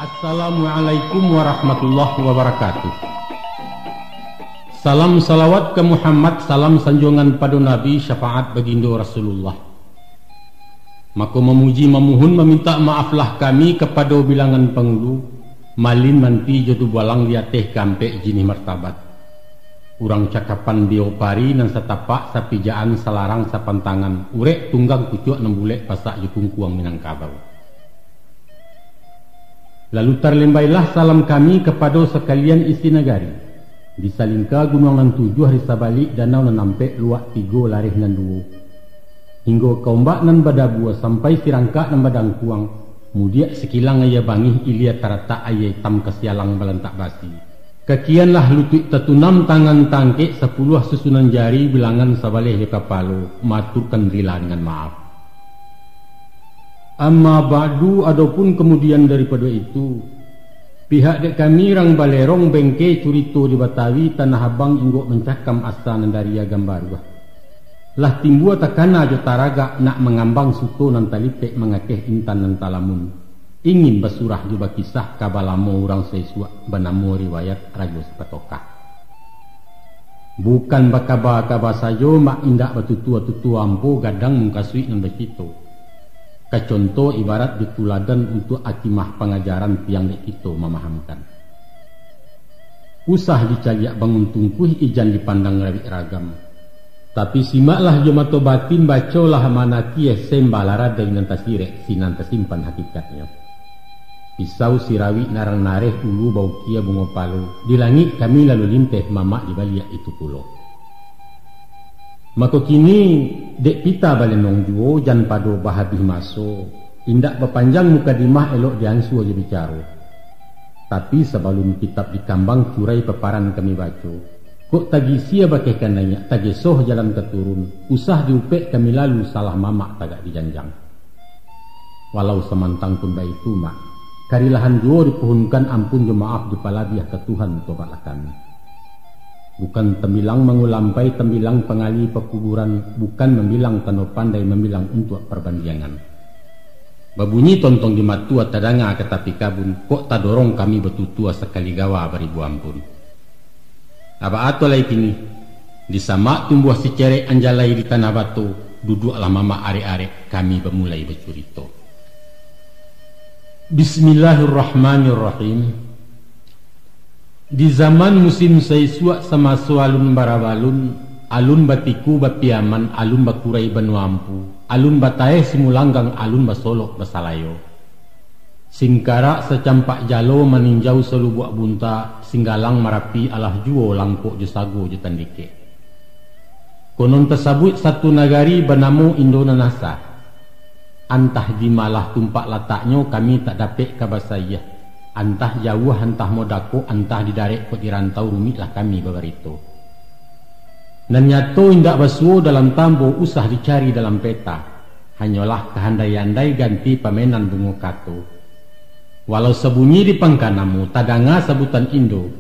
Assalamualaikum warahmatullahi wabarakatuh. Salam salawat ke Muhammad, salam sanjungan pada Nabi, syafaat baginda Rasulullah. Maka memuji memohon meminta maaflah kami kepada bilangan penghulu malin manti jodoh balang liateh kampek jini martabat. Urang cakapan biopari nan setapak sapijaan salarang sapantangan urek tunggang kucuk 6 bulek pasak jukung kuang Minangkabau. Lalu terlembailah salam kami kepada sekalian isi negari. Di Salingka gunung nan 7 hari sabalik danau nan nampek luak 3 larih nan 2. Hingga kaumbak nan badabua sampai sirangka nan badang kuang. Mudiak sekilang ayah bangih ilia tarata ayah tam kesialang balantak basi. Kekianlah lutut tetunam tangan tangkek 10 susunan jari bilangan sabalih ya kapalo. Maturkan rila dengan maaf. Amma ba'du, adapun kemudian daripada itu, pihak dek kami rang balerong bengke curito di Batawi Tanah Abang inggok mencakam asa nandaria gambar. Lah timbua takana jo taraga nak mengambang suto nan talipek mengakeh intan nan talamun. Ingin basurah juga kisah kabalamo orang sesuak banamu riwayat rajo sepatokah. Bukan bakaba-kaba sajo mak indak batutua-tutua ampo gadang mengkasui nan begitu. Kecontoh ibarat dituladan untuk akimah pengajaran tiang dek itu memahamkan. Usah dicaliak bangun tungkuh ijan dipandang rawik ragam. Tapi simaklah jemato batin bacolah mana kieh sembalara dengan tasirek sinan tersimpan hakikatnya. Pisau sirawi narang nareh ulu bau kia bungo palu. Di langit kami lalu limpeh mamak di baliak itu pulau. Maka kini dek pita balenong juo jan pado bahabih maso indak berpanjang muka dimah elok diansu aja bicara. Tapi sebelum kitab dikambang curai peparan kami baca kok tagi sia bakaikan nanya tagi soh jalan keturun usah diupek kami lalu salah mamak tagak dijanjang. Walau semantang pun baik itu mak karilahan juo dipohonkan ampun jo maaf di palabiah ke Tuhan tobatlah kami. Bukan tembilang mengulampai tembilang pengali pekuburan, bukan membilang tano pandai membilang untuk perbandingan. Babunyi tontong di matua tadanga ketapi kabun, kok tadorong kami betutua sekali gawa beribu ampun. Aba ato lai kini, di sama tumbuh si cerek anjalai di tanah batu, duduklah mama are-are kami bermulai bercurito. Bismillahirrahmanirrahim. Di zaman musim saisuak sama alun barabalun, alun batiku bapiaman, alun bakurai banuampu, alun batae simulanggang, alun basolok basalayo. Singkara secampak jalo meninjau selubuak bunta, singgalang marapi alah juo langkok jusago jutandike. Konon tersabut satu nagari bernama Indonanasa. Antah di malah tumpak letaknya kami tak dapat kabasayah. Antah jauh, antah modako, antah didarek kot dirantau rumitlah kami beberito. Dan nyato indak basuo dalam tambo usah dicari dalam peta. Hanyalah kehandai-andai ganti pamenan bungo kato. Walau sebunyi di pangkanamu tadanga sebutan Indo,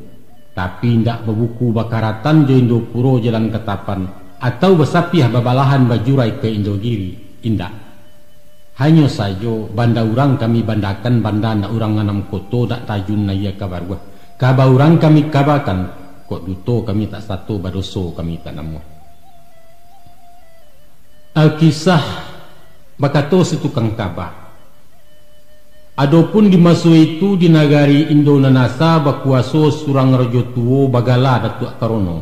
tapi indak bebuku bakaratan jo Indo Puro jalan ketapan atau besapiah babalahan bajurai ke Indogiri, indak. Hanya saja banda urang kami bandakan banda na urang nganam koto dak tajun na ia kabar gua. Kaba urang kami kabakan kok duto kami tak satu badoso kami tak namo. Alkisah bakato si tukang kaba. Adapun di masa itu di nagari Indonanasa bakuaso surang rajo tuo bagala Datuk Karono.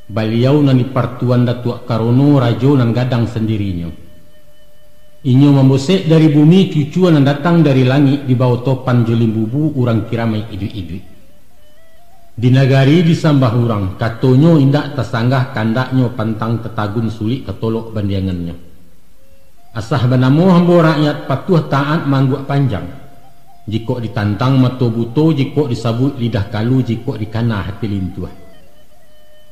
Beliau nani partuan Datuk Karono rajo nan gadang sendirinya. Inyo membosek dari bumi cucuan yang datang dari langit di bawah topan jolim bubu urang kiramai idui-idui. Di nagari disambah urang katonyo indak tersanggah kandaknyo pantang tetagun sulik ketolok bandiangannya. Asah banamo hambo rakyat patuh taat mangguk panjang. Jikok ditantang mato buto, jikok disabut lidah kalu, jikok dikana hati lintuah.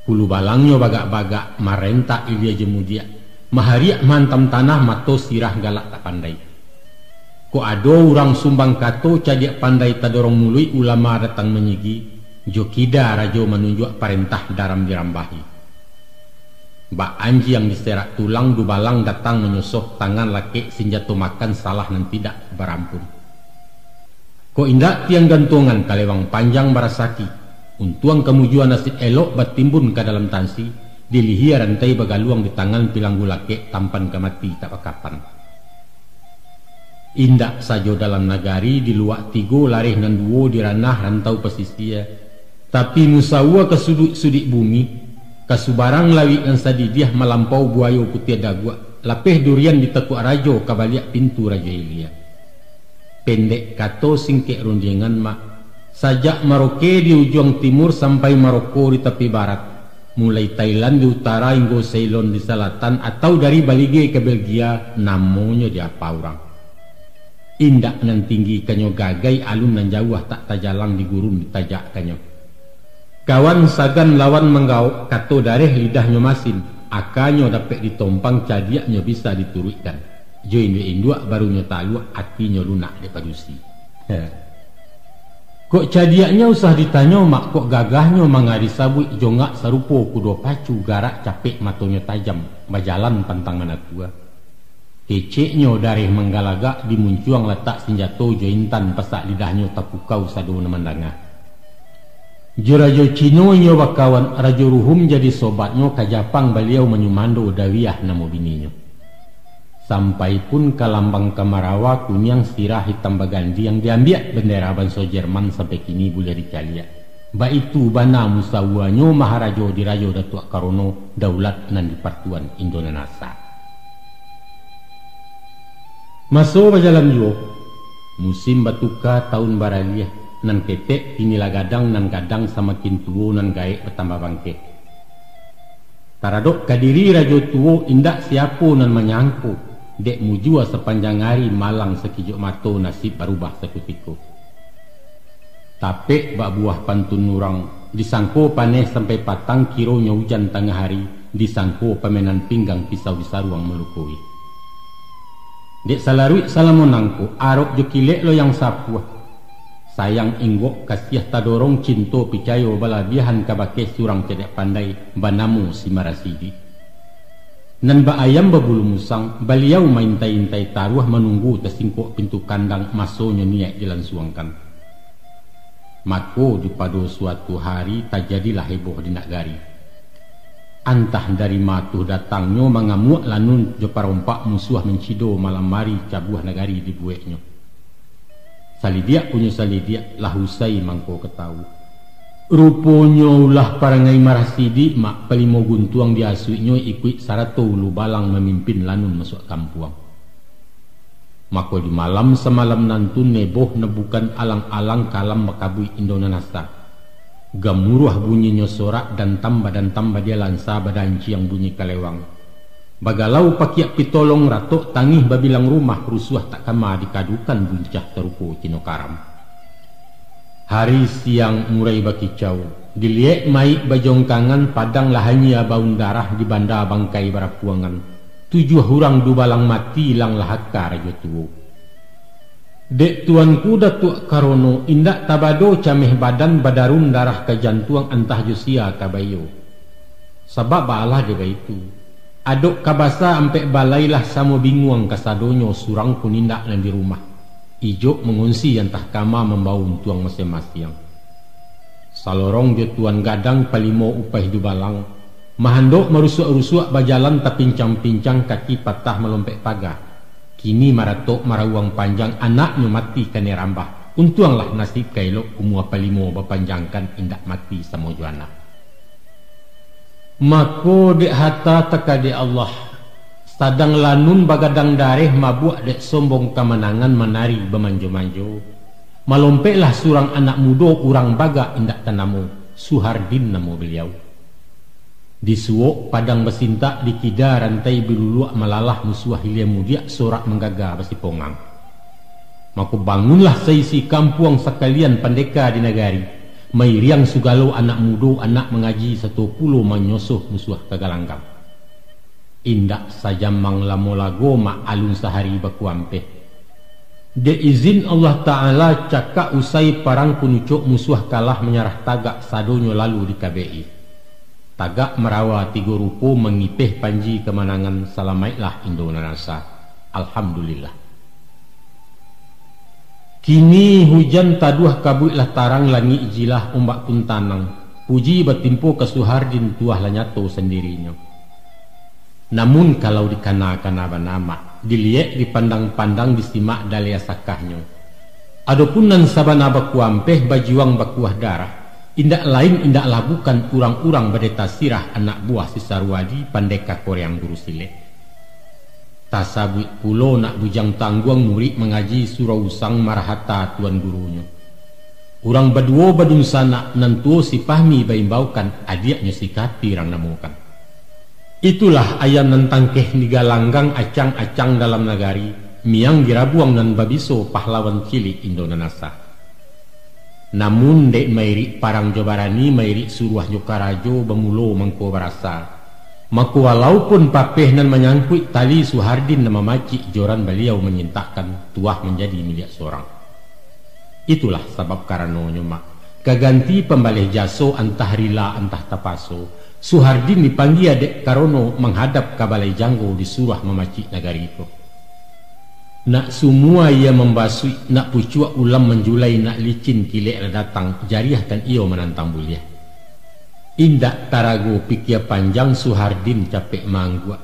Hulu balangnya bagak-bagak marenta ilia jemudia. Mahariak mantam tanah mato sirah galak tak pandai. Ko ado orang sumbang kato cadiak pandai tadorong mului ulama datang menyigi. Jokida rajo menunjuk perintah daram dirambahi. Mbak Anji yang diserak tulang dubalang datang menyusuh tangan laki senjata makan salah dan tidak berampun. Ko indak tiang gantungan kalewang panjang barasaki, untuang kemujuan nasib elok batimbun ke dalam tansi, dilihia rantai bagaluang di tangan pilanggu lake tampan kemati tak kapan. Indak sajo dalam nagari di luak tigo larih nan duo di ranah rantau pesisir, tapi musawa ke sudut-sudut bumi, kasubarang lawi yang sadidiah melampau buayo putih dagua, lapeh durian di tekuk rajo kabaliak pintu Raja Ilia. Pendek kato singkek rundingan mak, sajak Maroke di ujung timur sampai Maroko di tepi barat, mulai Thailand di utara hingga Ceylon di selatan, atau dari Balige ke Belgia, namanya di apa orang. Indak nan tinggi kanyo gagai alun nan jauh tak tajalang di gurun ditajak kanyo. Kawan sagan lawan menggau kato dareh lidahnya masin, akanyo dapat ditompang cadiaknya bisa diturutkan. Join indua barunya taluk hatinya lunak de padusi. Kok cadiaknya usah ditanya mak, kok gagahnya mangari sabui jongak sarupo kudo pacu garak capek matonya tajam bajalan pantang mana tua. Keceknya dari menggalaga dimuncuang letak senjato jointan pesak lidahnya takukau sadu nemandangah. Jurajo Cino nyo bakawan rajo ruhum jadi sobatnya ke Japang beliau menyumando dawiyah namo bininya. Sampai pun ke lambang Kamarawa kunyang sirah hitam bagandi yang diambil bendera banso Jerman sampai kini boleh dicalia. Ba itu bana musawanyo maharajo di rajo Datuk Karono daulat nan di Partuan Indonesia. Masuk berjalan juga musim batuka tahun baraliah nan ketek inilah gadang nan gadang sama kintuo nan gaek bertambah bangke. Taradok kadiri rajo tuo indak siapo nan menyangku dek mujua sepanjang hari malang sekijok mato nasib berubah sekutiko. Tapi bak buah pantun nurang disangko panes sampai patang kironya hujan tengah hari, disangko pemenan pinggang pisau di saruang melukui. Dek salarui salamonangku arok jokilek lo yang sapuah. Sayang inggok kasiah tadorong cinto picayo balabihan kabake surang cedek pandai banamu si marasidi. Nan ba ayam babulu musang baliau main tai-tai taruah menunggu tersingkok pintu kandang masonya niat dilansuangkan. Mako di padu suatu hari tak jadilah heboh di nagari. Antah dari matuh datangnya mengamuk lanun jo parompak musuh mencido malam mari cabuah nagari di bueknya. Salidiak punya salidiak lah usai mangko ketahu. Ruponya ulah parangai marasidi mak pelimo guntuang diasuinya ikut sarato ulu balang memimpin lanun masuk kampuang. Mako di malam semalam nantun neboh nebukan alang-alang kalam makabui Indonesia. Gamuruah bunyinya sorak dan tambah dia lansa badanci yang bunyi kalewang. Bagalau pakiak pitolong ratok tangih babilang rumah rusuh tak kama dikadukan buncah terupo cino karam. Hari siang murai bakicau diliek mai bajongkangan padang lahanya baun darah di banda bangkai barapuangan. 7 hurang dubalang mati lang lahaka rajo tuo. Dek tuanku Datuk Karono indak tabado cameh badan badarun darah ke jantuang antah jusia kabayo. Sebab balah dia itu. Adok kabasa ampek balailah samo binguang kasadonyo surang pun indak di rumah. Ijo mengunsi antah kama membawa untuang masing-masing. Salorong dia tuan gadang palimo upah dubalang. Mahandok merusuk-rusuk bajalan tapincang-pincang kaki patah melompek pagar. Kini maratok marawang panjang anaknya mati kane rambah. Untuanglah nasib kailok kumua palimo bapanjangkan indak mati sama juana. Mako dek hata teka de Allah. Sadang lanun bagadang dareh mabuk dek sombong kemenangan menari bemanjo-manjo. Malompeklah surang anak muda kurang baga indak tanamu. Suhardin namo beliau. Disuok padang besintak dikida rantai biluluak malalah musuh hilia mudia sorak menggaga besi pongang. Maka bangunlah seisi kampuang sekalian pandeka di nagari. Mairiang sugalo anak muda anak mengaji 10 menyosoh musuh kegalanggang. Indak saja mang lamolago mak alun sehari bakuampe. De izin Allah Ta'ala cakak usai parang punucuk musuh kalah menyerah tagak sadonyo lalu di KBI. Tagak merawa 3 rupo mengipeh panji kemenangan salamaitlah Indonesia. Alhamdulillah. Kini hujan taduh kabutlah tarang langi ijilah ombak pun tanang. Puji bertimpu ke Suhardin tuah lah nyato sendirinya. Namun kalau dikanakan nama dilihat dipandang-pandang disimak dalia sakahnya. Adapun nan sabana bakuampeh bajuang bakuah darah. Indak lain indaklah bukan urang-urang badeta sirah anak buah si Sarwadi pandeka koreang guru silek. Tasabuit pulo nak bujang tangguang murid mengaji surau usang marahata tuan gurunya. Urang baduo badung sana nantuo si pahmi baimbaukan adiaknya si kapi rang namukan. Itulah ayam nentang keh nigalanggang acang-acang dalam nagari miang girabuang nan babiso pahlawan cilik Indonanasa. Namun dek mairi parang Jabarani mairi suruah Jokarajo bemulo mangko barasa. Maka walaupun papeh nan menyangkut tali Suhardin nama macik joran beliau menyintakan tuah menjadi milik seorang. Itulah sebab karena nyomak kaganti pembalih jaso antah rila antah tapaso Suhardin dipanggil adek karono menghadap ke balai janggo di surah memacik negari itu. Nak semua ia membasui nak pucuak ulam menjulai nak licin kilek datang jariah kan ia menantang buliah. Indak tarago pikir panjang Suhardin capek manggua.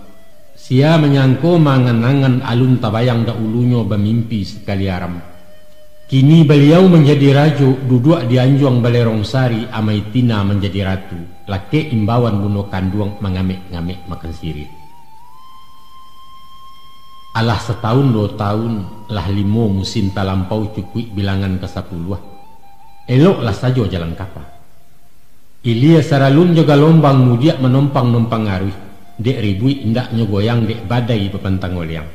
Sia menyangko mangan-angan alun tabayang dahulunya bermimpi sekali aram. Kini beliau menjadi rajo duduk di anjuang balai rongsari amai tina menjadi ratu. Lake imbauan bunuh kanduang mengamik-ngamik makan sirih. Alah setahun 2 tahun lah 5 musim talampau cukui bilangan ke 10. Eloklah saja jalan kapal. Ilia saralun juga lombang mudiak menompang-nompang arus. Dek ribui indaknya goyang dek badai bepantang oliang.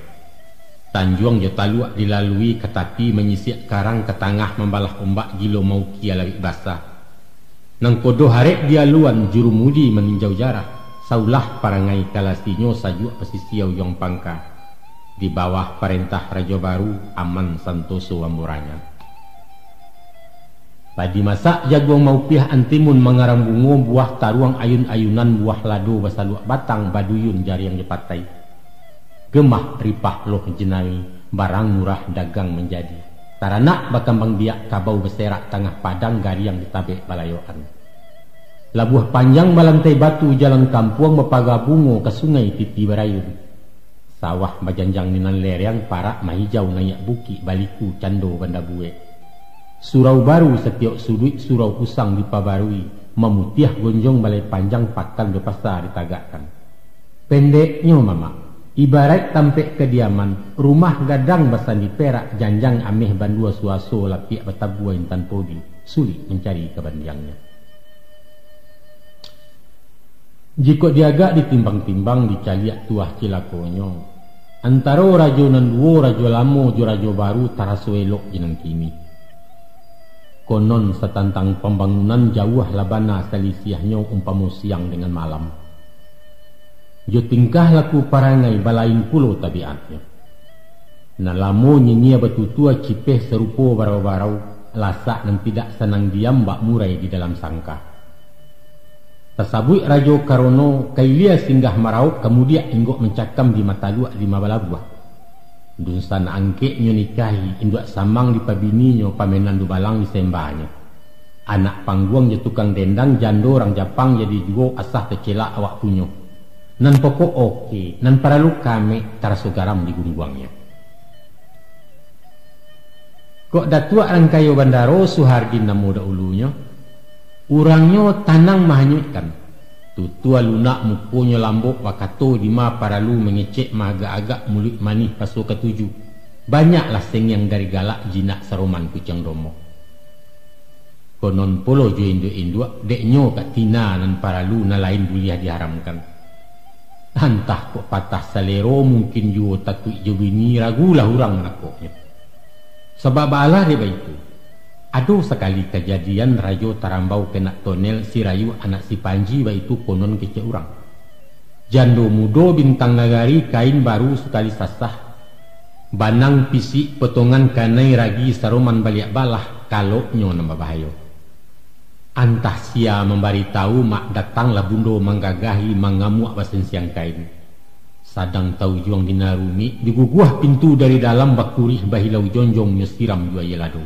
Tanjuang jo taluak dilalui ke tapi menyisik karang ke tengah membalah ombak gilo mau kia lagi basah. Nang kodoh harek dia luan juru mudi meninjau jarak. Saulah parangai kalasinyo sajuk pesisiau yong pangka. Di bawah perintah Raja Baru Aman Santoso Amuranya. Padi masak jaguang mau pihak antimun mengarang bungo buah taruang ayun-ayunan buah lado basaluak batang baduyun jari yang dipatai. Gemah ripah loh jenai barang murah dagang menjadi. Taranak bakambang biak kabau beserak tengah padang gari yang ditabek balayoan. Labuh panjang balantai batu jalan kampung mepaga bungo ke sungai titi barayun. Sawah bajanjang ninan lereng parak mahijau nayak buki baliku cando banda buek. Surau baru setiap sudut surau usang dipabarui, memutiah gonjong balai panjang pakan berpasar ditagakkan. Pendeknya mama, ibarat tampek kediaman, rumah gadang basan di perak, janjang ameh bandua suaso lapiak batabua intan podi, sulit mencari kebandiangnya. Jika diagak ditimbang-timbang dicaliak tuah cilakonyo, antara rajo nan dua rajo lamo jo rajo baru taraso elok jenang kini. Konon setantang pembangunan jauh labana selisiahnya umpamu siang dengan malam. Jo tingkah laku parangai balain pulau tabiatnya. Nalamo nyinyia betutua cipeh serupo barau-barau lasak dan tidak senang diam bak murai di dalam sangka. Tasabui rajo karono kailia singgah marau kemudian inggok mencakam di mata luak 5 balabuah. Dunsan angke nyo nikahi induk samang di pabininyo pamenan du balang di sembahnya. Anak pangguang je tukang dendang jando orang Japang jadi juga asah kecela awak punyo. Nan pokok oke, nan paralu kame taraso garam di gungguangnya. Kok datua rangkayo bandaro Suhardin namo da ulunya. Urangnya tanang mahanyutkan. Tutua lunak mukunya lambok wakato lima paralu mengecek maga-agak mulut manih pasu ke-7. Banyaklah seng yang dari galak jinak saroman kucang domo. Konon polo jo induk-induk deknyo kat tina nan paralu na lain buliah diharamkan. Entah kok patah salero mungkin jo takut jo bini ragulah urang nakoknya. Sebab balah dia itu. Aduh sekali kejadian rajo tarambau kena tonel si Rayu anak si Panji itu konon kece urang. Jando mudo bintang nagari kain baru sekali sasah. Banang pisik potongan kanai ragi saroman baliak balah kalau nyo nambah bahayo. Antah sia memberitahu mak datanglah bundo menggagahi mengamuk basen siang kain. Sadang tau juang dinarumi, diguguah pintu dari dalam bakurih bahilau jonjong nyesiram jua yelado.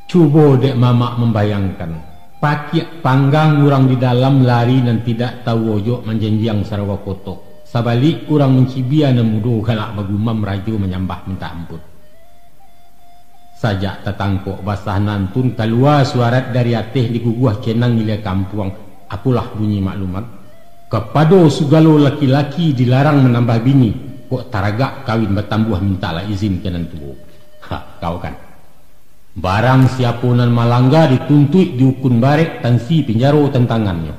Cubo dek mamak membayangkan, pakiak panggang urang di dalam lari dan tidak tahu ojo manjanjiang Sarawak kotok. Sabalik urang mencibia nemudo galak bagumam rajo menyambah minta ampun. Sajak tetangkok basah nantun keluar suarat dari ateh diguguah cenang nilai kampuang. Apulah bunyi maklumat. Kepada segala laki-laki dilarang menambah bini, kok taragak kawin bertambuh mintalah izin ke nantu. Kau kan. Barang siapunan malangga dituntut diukun barek tansi penjaro tentangannya.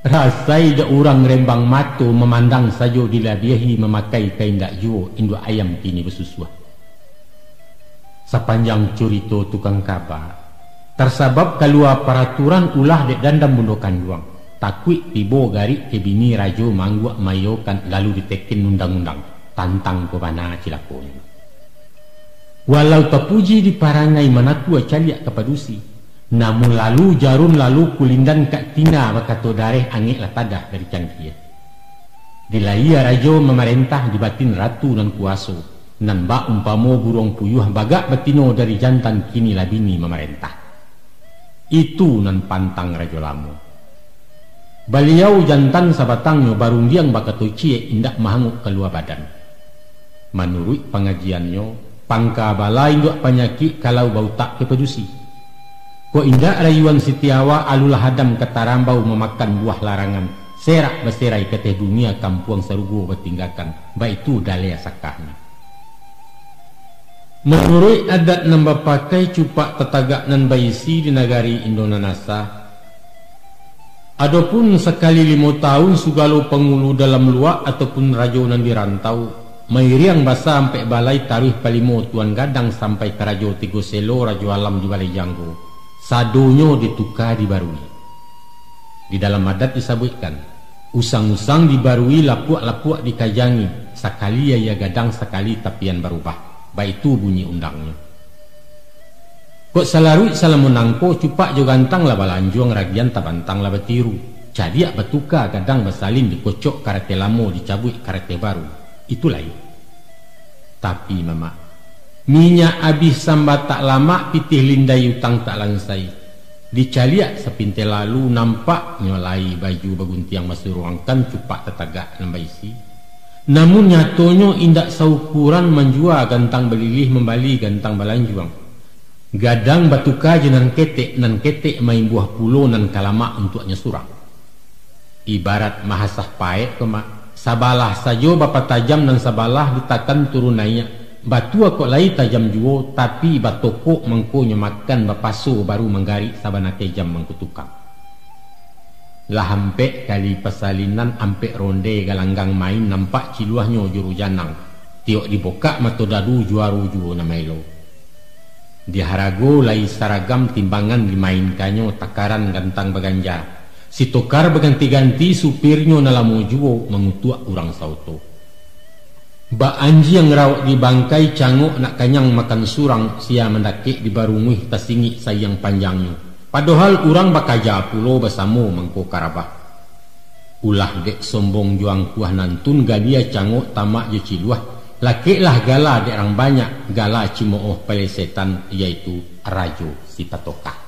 Rasai da orang rembang mato memandang sajo dilabiahi memakai kain dak juo induk ayam kini bersusuah. Sepanjang curito tukang kabar, tersabab keluar peraturan ulah dek dandam bundokan juang. Takwik tibo garik ke bini rajo mangguak mayokan lalu ditekin undang-undang tantang kebana cilakon. Walau terpuji diparangai manaku caliak kepadusi, namun lalu jarun lalu kulindan kak tina bakato dareh angik latadah dari cangkia. Dilaya rajo memerintah dibatin ratu nan kuaso, nan bak umpamo burung puyuh bagak betino dari jantan kini labini memerintah. Itu nan pantang rajo lamu. Beliau jantan sabatangnya barung diang bakato cie indak mahanguk keluar badan. Menurut pengajiannya, pangka balai induk penyakit kalau bau tak kepedusi. Ko indak rayuan sitiawa alulah hadam ketarambau memakan buah larangan. Serak berserai ke teh dunia kampuang serugo bertinggakan. Baik itu dalea sakahnya. Menurut adat nambah pakai cupak tetagak nan baisi di negari Indonesia. Adapun sekali 5 tahun sugalo pengulu dalam luak ataupun rajonan di rantau, mairiang basa sampai balai tarikh palimo tuan gadang sampai ke rajo Tigo Selo rajo alam di balai janggo. Sadonyo ditukar dibarui. Di dalam adat disebutkan, usang-usang dibarui lapuak-lapuak dikajangi, sekali ya gadang sekali tapian berubah. Baik itu bunyi undangnya. Kok salarui salah menangko cupak jo gantang lah balanjuang ragian tabantang lah betiru. Jadi betuka kadang bersalin dikocok karate lamo dicabut karate baru. Itulah ya. Tapi mama, minyak habis sambat tak lama pitih lindai utang tak langsai. Dicaliak sepintai lalu nampak nyolai baju baguntiang masuk ruangkan cupak tetagak nambah isi. Namun nyatonya indak saukuran menjual gantang belilih membali gantang balanjuang. Gadang batuka jenan ketek nan ketek main buah pulo nan kalamak untuknya surang. Ibarat mahasah paek kemak, sabalah sajo bapa tajam nan sabalah ditakan turun naiknya. Batu kok lai tajam juo tapi batoko mengko makan bapaso baru menggari sabana kejam mengkutukang. Lah hampe kali pesalinan ampe ronde galanggang main nampak ciluahnya juru janang. Tiok diboka mato dadu juaru juo namailo. Di harago lai saragam timbangan dimainkannya takaran gantang baganjar. Si tokar berganti-ganti supirnya nalamu juo mengutuak urang sauto. Ba anji yang rawat di bangkai canguk nak kanyang makan surang sia mendakik di barungih tasingi sayang panjangnya. Padahal urang bakaja pulo bersamo mangko karabah. Ulah dek sombong juang kuah nantun gadia canguk tamak je ciluah. Lakiklah gala dek orang banyak gala cimooh pale setan yaitu rajo si patokah.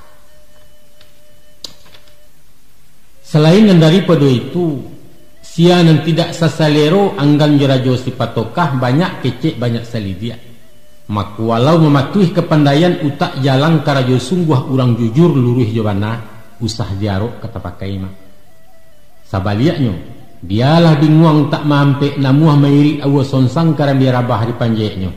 Selain daripada itu, sia nan tidak sasalero anggan rajo si patokah banyak kecek banyak salidia. Mak walau mematuhi kepandaian utak jalang karajo sungguh urang jujur luruh jobana usah diarok kata pakai mak. Sabaliaknya biarlah bingung tak mampe namuah mairi awa sonsang karam biarabah di panjeknya.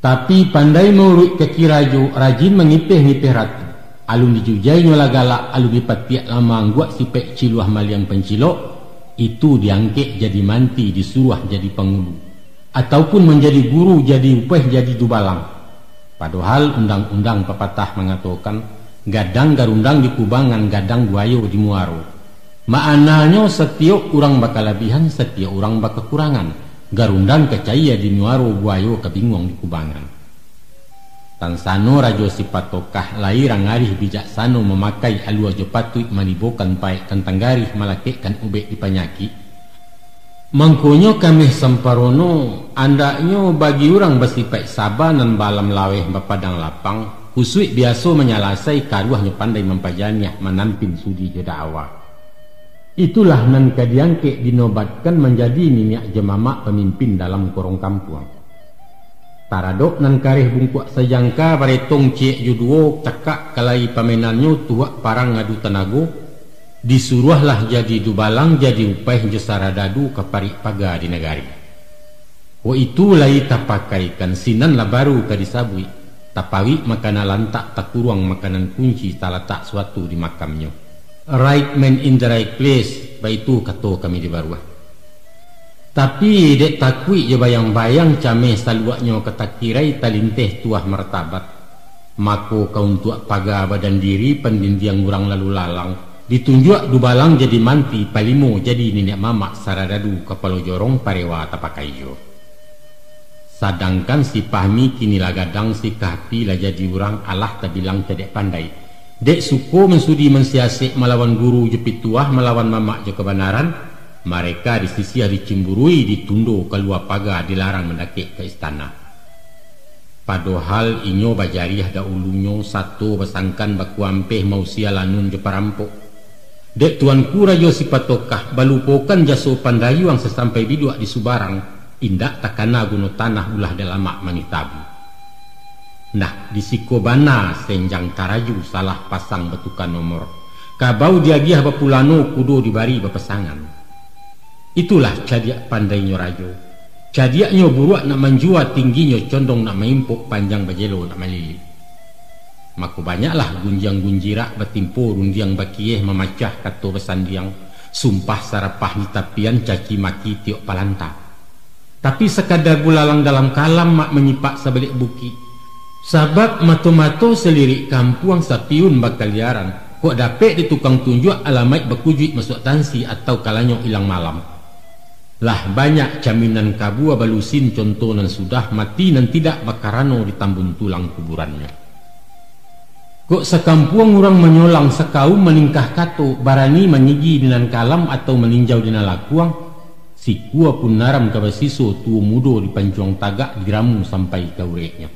Tapi pandai murut kaki rajo rajin mengipeh-ngipeh ratu. Alun dijujainya lagala alun dipatiak lama angguak sipek ciluah maliang pencilok. Itu diangkek jadi manti disuruh jadi pengulu. Ataupun menjadi guru jadi upeh jadi dubalang. Padahal undang-undang pepatah mengatakan gadang garundang di kubangan gadang buayo di muaro. Maknanya setiap orang bakal lebihan, setiap orang bakal kekurangan. Garundang kecaya di muaro buayo kebingung di kubangan. Tansano rajo si patokah lairang arih bijaksano memakai alua jopatui manibokan paik kantang garih malakekkan ubek di panyaki. Mangkonyo kami semparono andaknyo bagi orang bersifat sabar dan balam laweh bapadang lapang kusui biasa menyalasai karuahnya pandai mempajaniah menampin sudi joda awak. Itulah nan kadiangke dinobatkan menjadi minyak jemamak pemimpin dalam korong kampung. Taradok nan kareh bungkuak sejangka baretong ciek juduo cekak kalai pamenannya tuak parang ngadu tenago disuruhlah jadi dubalang jadi upah jesara dadu kaparik paga di negari. Itu lai tapakaikan sinan lah baru kadisabui tapawi makanan lantak takuruang makanan kunci talatak suatu di makamnya. Right man in the right place, baitu kato kami di baruah. Tapi dek takui je bayang-bayang cameh saluaknya ketakirai talinteh tuah martabat. Mako kaun tuak paga badan diri pendindiang urang lalu lalang. Ditunjuk dubalang jadi manti palimo jadi nenek mamak saradadu kapalo jorong parewa tapakaijo. Sadangkan si pahmi kini lagadang si kahpi lah jadi urang Allah tak bilang cedek pandai. Dek suko mensudi mensiasik melawan guru jepit tuah melawan mamak je kebenaran. Mereka di sisi dicimburui ditundo keluar pagar dilarang mendaki ke istana. Padahal inyo bajariah daulunyo satu besangkan baku ampeh mau sialanun je parampok. Dek tuanku rajo sipatokah balupokan jaso pandayuang sesampai biduak di Subarang indak takana guno tanah ulah dalamak mangitabu. Nah di Sikobana senjang taraju salah pasang betukan nomor kabau diagiah bapulano kudo dibari bapesangan. Itulah cadiak pandainya rajo. Cadiaknya buruak nak menjua tingginya condong nak maimpuk panjang bajelo nak malili. Maku banyaklah gunjang-gunjirak bertimpo rundiang bakieh memacah kato besandiang sumpah sarapah ni tapian caci maki tiok palanta. Tapi sekadar bulalang dalam kalam mak menyipak sebalik buki. Sabab mato-mato selirik kampung sapiun bakal liaran. Kok dapet di tukang tunjuk alamat berkujuit masuk tansi atau kalanya hilang malam. Lah banyak jaminan kabua balusin contoh nan sudah mati nan tidak bakarano ditambun tulang kuburannya. Kok sekampung orang menyolang sekaum meningkah kato barani menyigi dinan kalam atau meninjau dinan lakuang si kua pun naram kabasiso tuo mudo di pancuang tagak diramu sampai ke ureknya.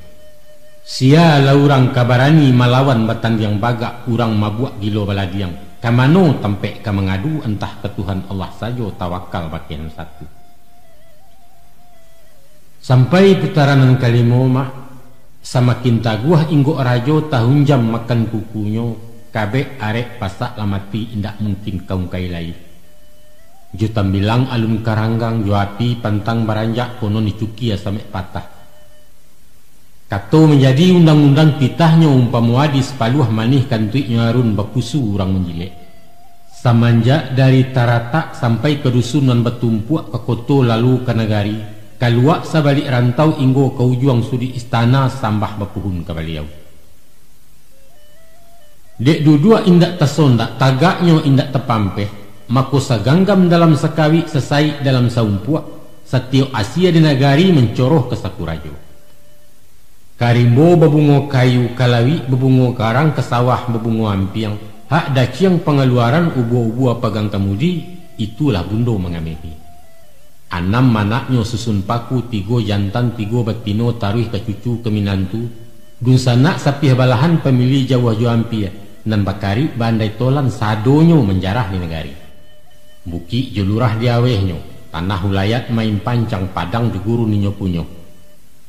Sia laurang kabarani malawan batan yang bagak urang mabuak gilo baladiang kamano tampek ka mengadu entah ke Tuhan Allah sajo tawakal bagian satu. Sampai putaran kalimo mah samakin taguah inggo rajo tahun jam makan kukunyo kabe arek pasak lamati indak mungkin kaum kailai. Jutam bilang alun karanggang joapi pantang baranjak kono nicuki ya sampai patah. Kato menjadi undang-undang titahnya umpamuadi sepaluh manih kantuik nyarun bakusu orang menjilek. Samanjak dari Taratak sampai ke dusun nan betumpuak ke koto lalu ke negari. Kaluak sabalik rantau inggo kaujuang sudi istana sambah bapuhun ke baliau. Dek dudua indak tasondak tagaknyo indak tepampeh mako saganggam dalam sekawi sesai dalam saumpuak setiap Asia di negari mencoroh ke Sakurajo. Karimbo bebungo kayu kalawi bebungo karang ke sawah bebungo ampiang hak daciang pengeluaran ubu-ubu pagang kamudi itulah bundo mengamehi. Anam manaknyo susun paku tigo jantan tigo betino taruh ke cucu ke minantu dun sanak sapih balahan pemilih jawah joampia nan bakari bandai tolan sadonyo menjarah di negari. Buki julurah diawehnyo tanah hulayat main pancang padang di guru ninyo punyo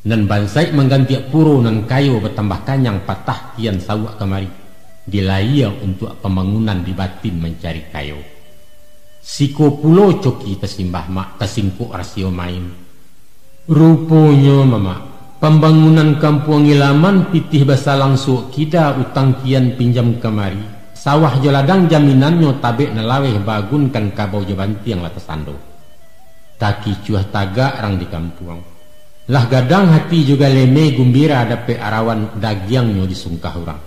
nan bansai mengganti puro nan kayo bertambah kanyang patah kian sawak kemari dilaya untuk pembangunan di batin mencari kayo. Siko pulo coki tesimbah mak tesingkuk rasio main. Rupanya mama pembangunan kampung Ilaman pitih basa langsung kida utang kian pinjam kemari. Sawah joladang jaminannya tabek nalaweh bagunkan kabau jabanti yang latasando. Taki cuah tagak rang di kampung. Lah gadang hati juga leme gumbira dapet arawan dagiangnya disungkah orang.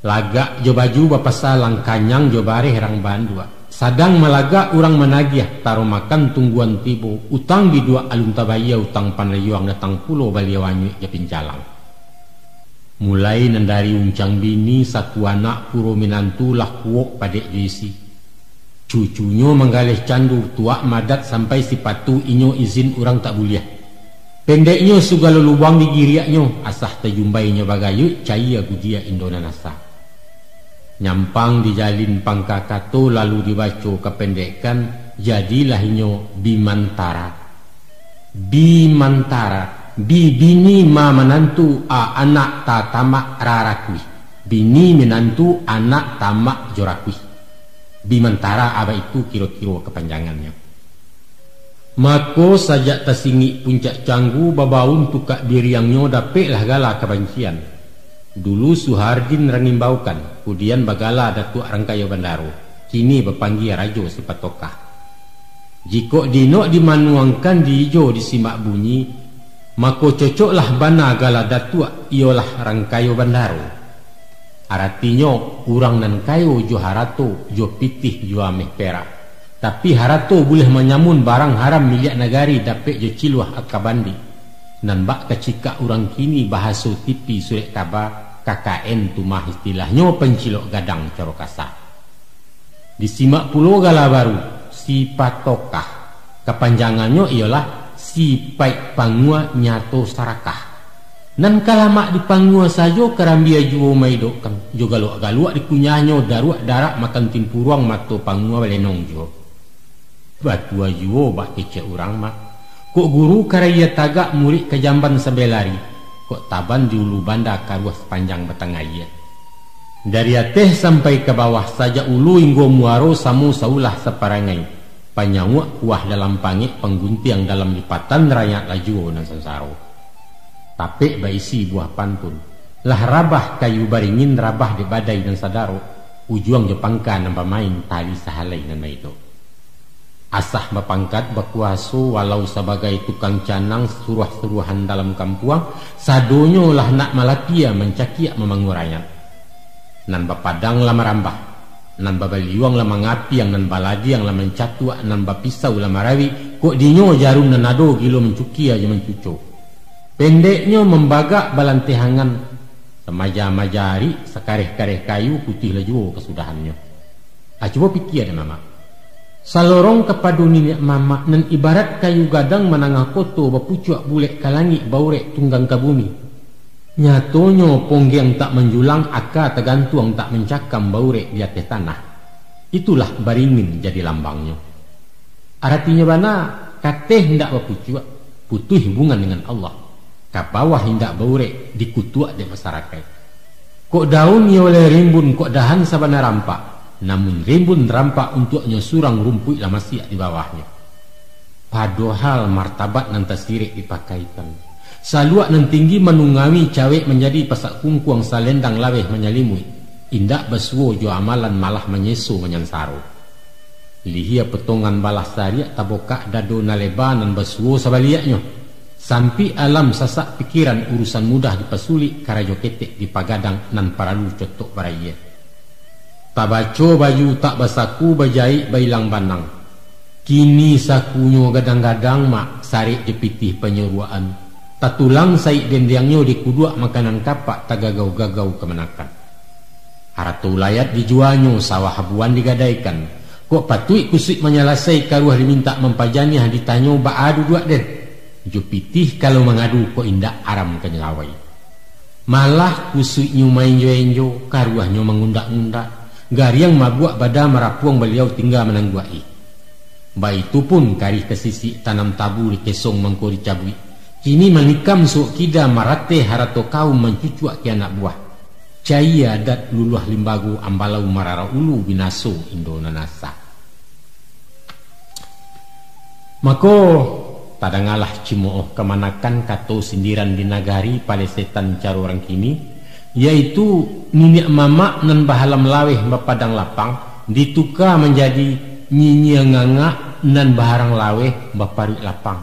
Lagak jo baju bapasalang kanyang jo bareh rang bandua. Sadang malaga urang menagih taruh makan tungguan tibo utang bidua alun tabaya utang panayuang datang pulau baliawanyu ya pincalang. Mulai nandari uncang bini satu anak puro minantu lah kuok padek jisi. Cucunya menggalih candu tua madat sampai si patu inyo izin orang tak buliah. Pendeknya segala lubang di giriaknya asah terjumbainya bagayu caya gudia Indona nasa. Nyampang dijalin pangkakato lalu dibaca kependekan jadilah inyo Bimantara. Bimantara, bini ma menantu anak ta tamak rarakwi. Bini menantu anak tamak jorakwi. Bimantara apa itu kira-kira kepanjangannya. Mako sajak tersingi puncak canggu babaun tukak biriangnya dapik lah gala kebancian. Dulu Suhardin rangimbaukan, kemudian bagala Datuk Rangkayo Bandaro. Kini berpanggil Rajo Sipatokah. Jika dinok dimanuangkan di hijau disimak bunyi, mako cocoklah bana gala Datuk ialah Rangkayo Bandaro. Artinya urang nan kayo jo harato jo pitih jo ameh perak. Tapi harato boleh menyamun barang haram milik negari dapet jo ciluah akabandi. Nan bak kecika urang kini bahasa tipi surat kaba KKN tu mah istilahnya pencilok gadang caro kasar. Disimak pulau gala baru Sipatokah. Kepanjangannya ialah Sipai Pangua Nyato Sarakah. Nan kalamak dipangua sajo kerambia juo maido kang jo galuk-galuk dikunyahnyo daruak darak makan timpuruang mato pangua balenong jo. Batua juo bak kece urang mak. Kok guru karaya tagak murid ke jamban sebelari. Kok taban di ulu banda karuah sepanjang batangaya. Dari ateh sampai ke bawah saja ulu hingga muaro samu saulah separangai. Panyawak kuah dalam pangit pengguntiang dalam lipatan rakyat laju nan sensaro. Tapik baisi buah pantun. Lah rabah kayu baringin rabah di badai dan sadaro. Ujuang Jepangka nambah main tali sahalai nama itu. Asah bapangkat bakuaso walau sebagai tukang canang suruh-suruhan dalam kampuang. Sadonyo lah nak malatia mencakiak memangurayan. Nan bapadang lama rambah. Nan babaliwang lama ngapi yang nan baladi yang lama mencatuak nan bapisau lama rawi. Kok dinyo jarum nan ado gilo mencuki aja mencucuk. Pendeknya membagak balantehangan semaja-majari sekareh-kareh kayu putih laju kesudahannya. Coba pikir ada mama. Salorong kepada nenek mama nan ibarat kayu gadang menangah koto bapucuak bulek kalangit baurek tunggang ke bumi. Nyatonya ponggeng tak menjulang aka tergantung tak mencakam baurek di atas tanah. Itulah baringin jadi lambangnya. Artinya bana kateh hendak bapucuak putuh hubungan dengan Allah. Ke bawah hendak baurek dikutuak di masyarakat. Kok daun ia oleh rimbun kok dahan sabana rampak. Namun rimbun rampak untuknya surang rumput lah masih di bawahnya. Padahal martabat nan tersirik dipakaikan. Saluak nan tinggi menunggawi cawek menjadi pasak kungkuang salendang laweh menyalimui. Indak besuo jo amalan malah menyesu menyansaro. Lihia petongan balas sariak tabokak dado naleba nan besuo sabaliaknya. Sampai alam sasak pikiran urusan mudah dipasulik karajo ketek di pagadang nan paralu cotok baraya. Tabaco baju tak basaku bajai bailang banang. Kini sakunyo gadang-gadang mak sarik dipitih penyeruaan. Tatulang saik dendiangnya dikuduak makanan kapak tagagau-gagau kemenakan. Haratu layat dijualnya sawah habuan digadaikan. Kok patui kusik menyalasai karuah diminta mempajaniah ditanyo baadu duak den. Jupitih kalau mengadu kok indak aram kenyelawai. Malah kusuk nyumain jo-enjo karuahnya mengundak-undak. Gariang mabuak pada merapuang beliau tinggal menangguai. Baik itu pun karih kesisi tanam tabu di kesong mengko dicabui. Kini menikam sok kida marate harato kaum mencucuak ke anak buah. Cai adat luluah limbagu ambalau marara ulu binaso Indona nasa. Mako tadangalah cimooh kemanakan kato sindiran di nagari palesetan caro orang kini, yaitu ninik mama nan bahalam laweh bapadang lapang dituka menjadi nyinyia nganga nan baharang laweh baparik lapang.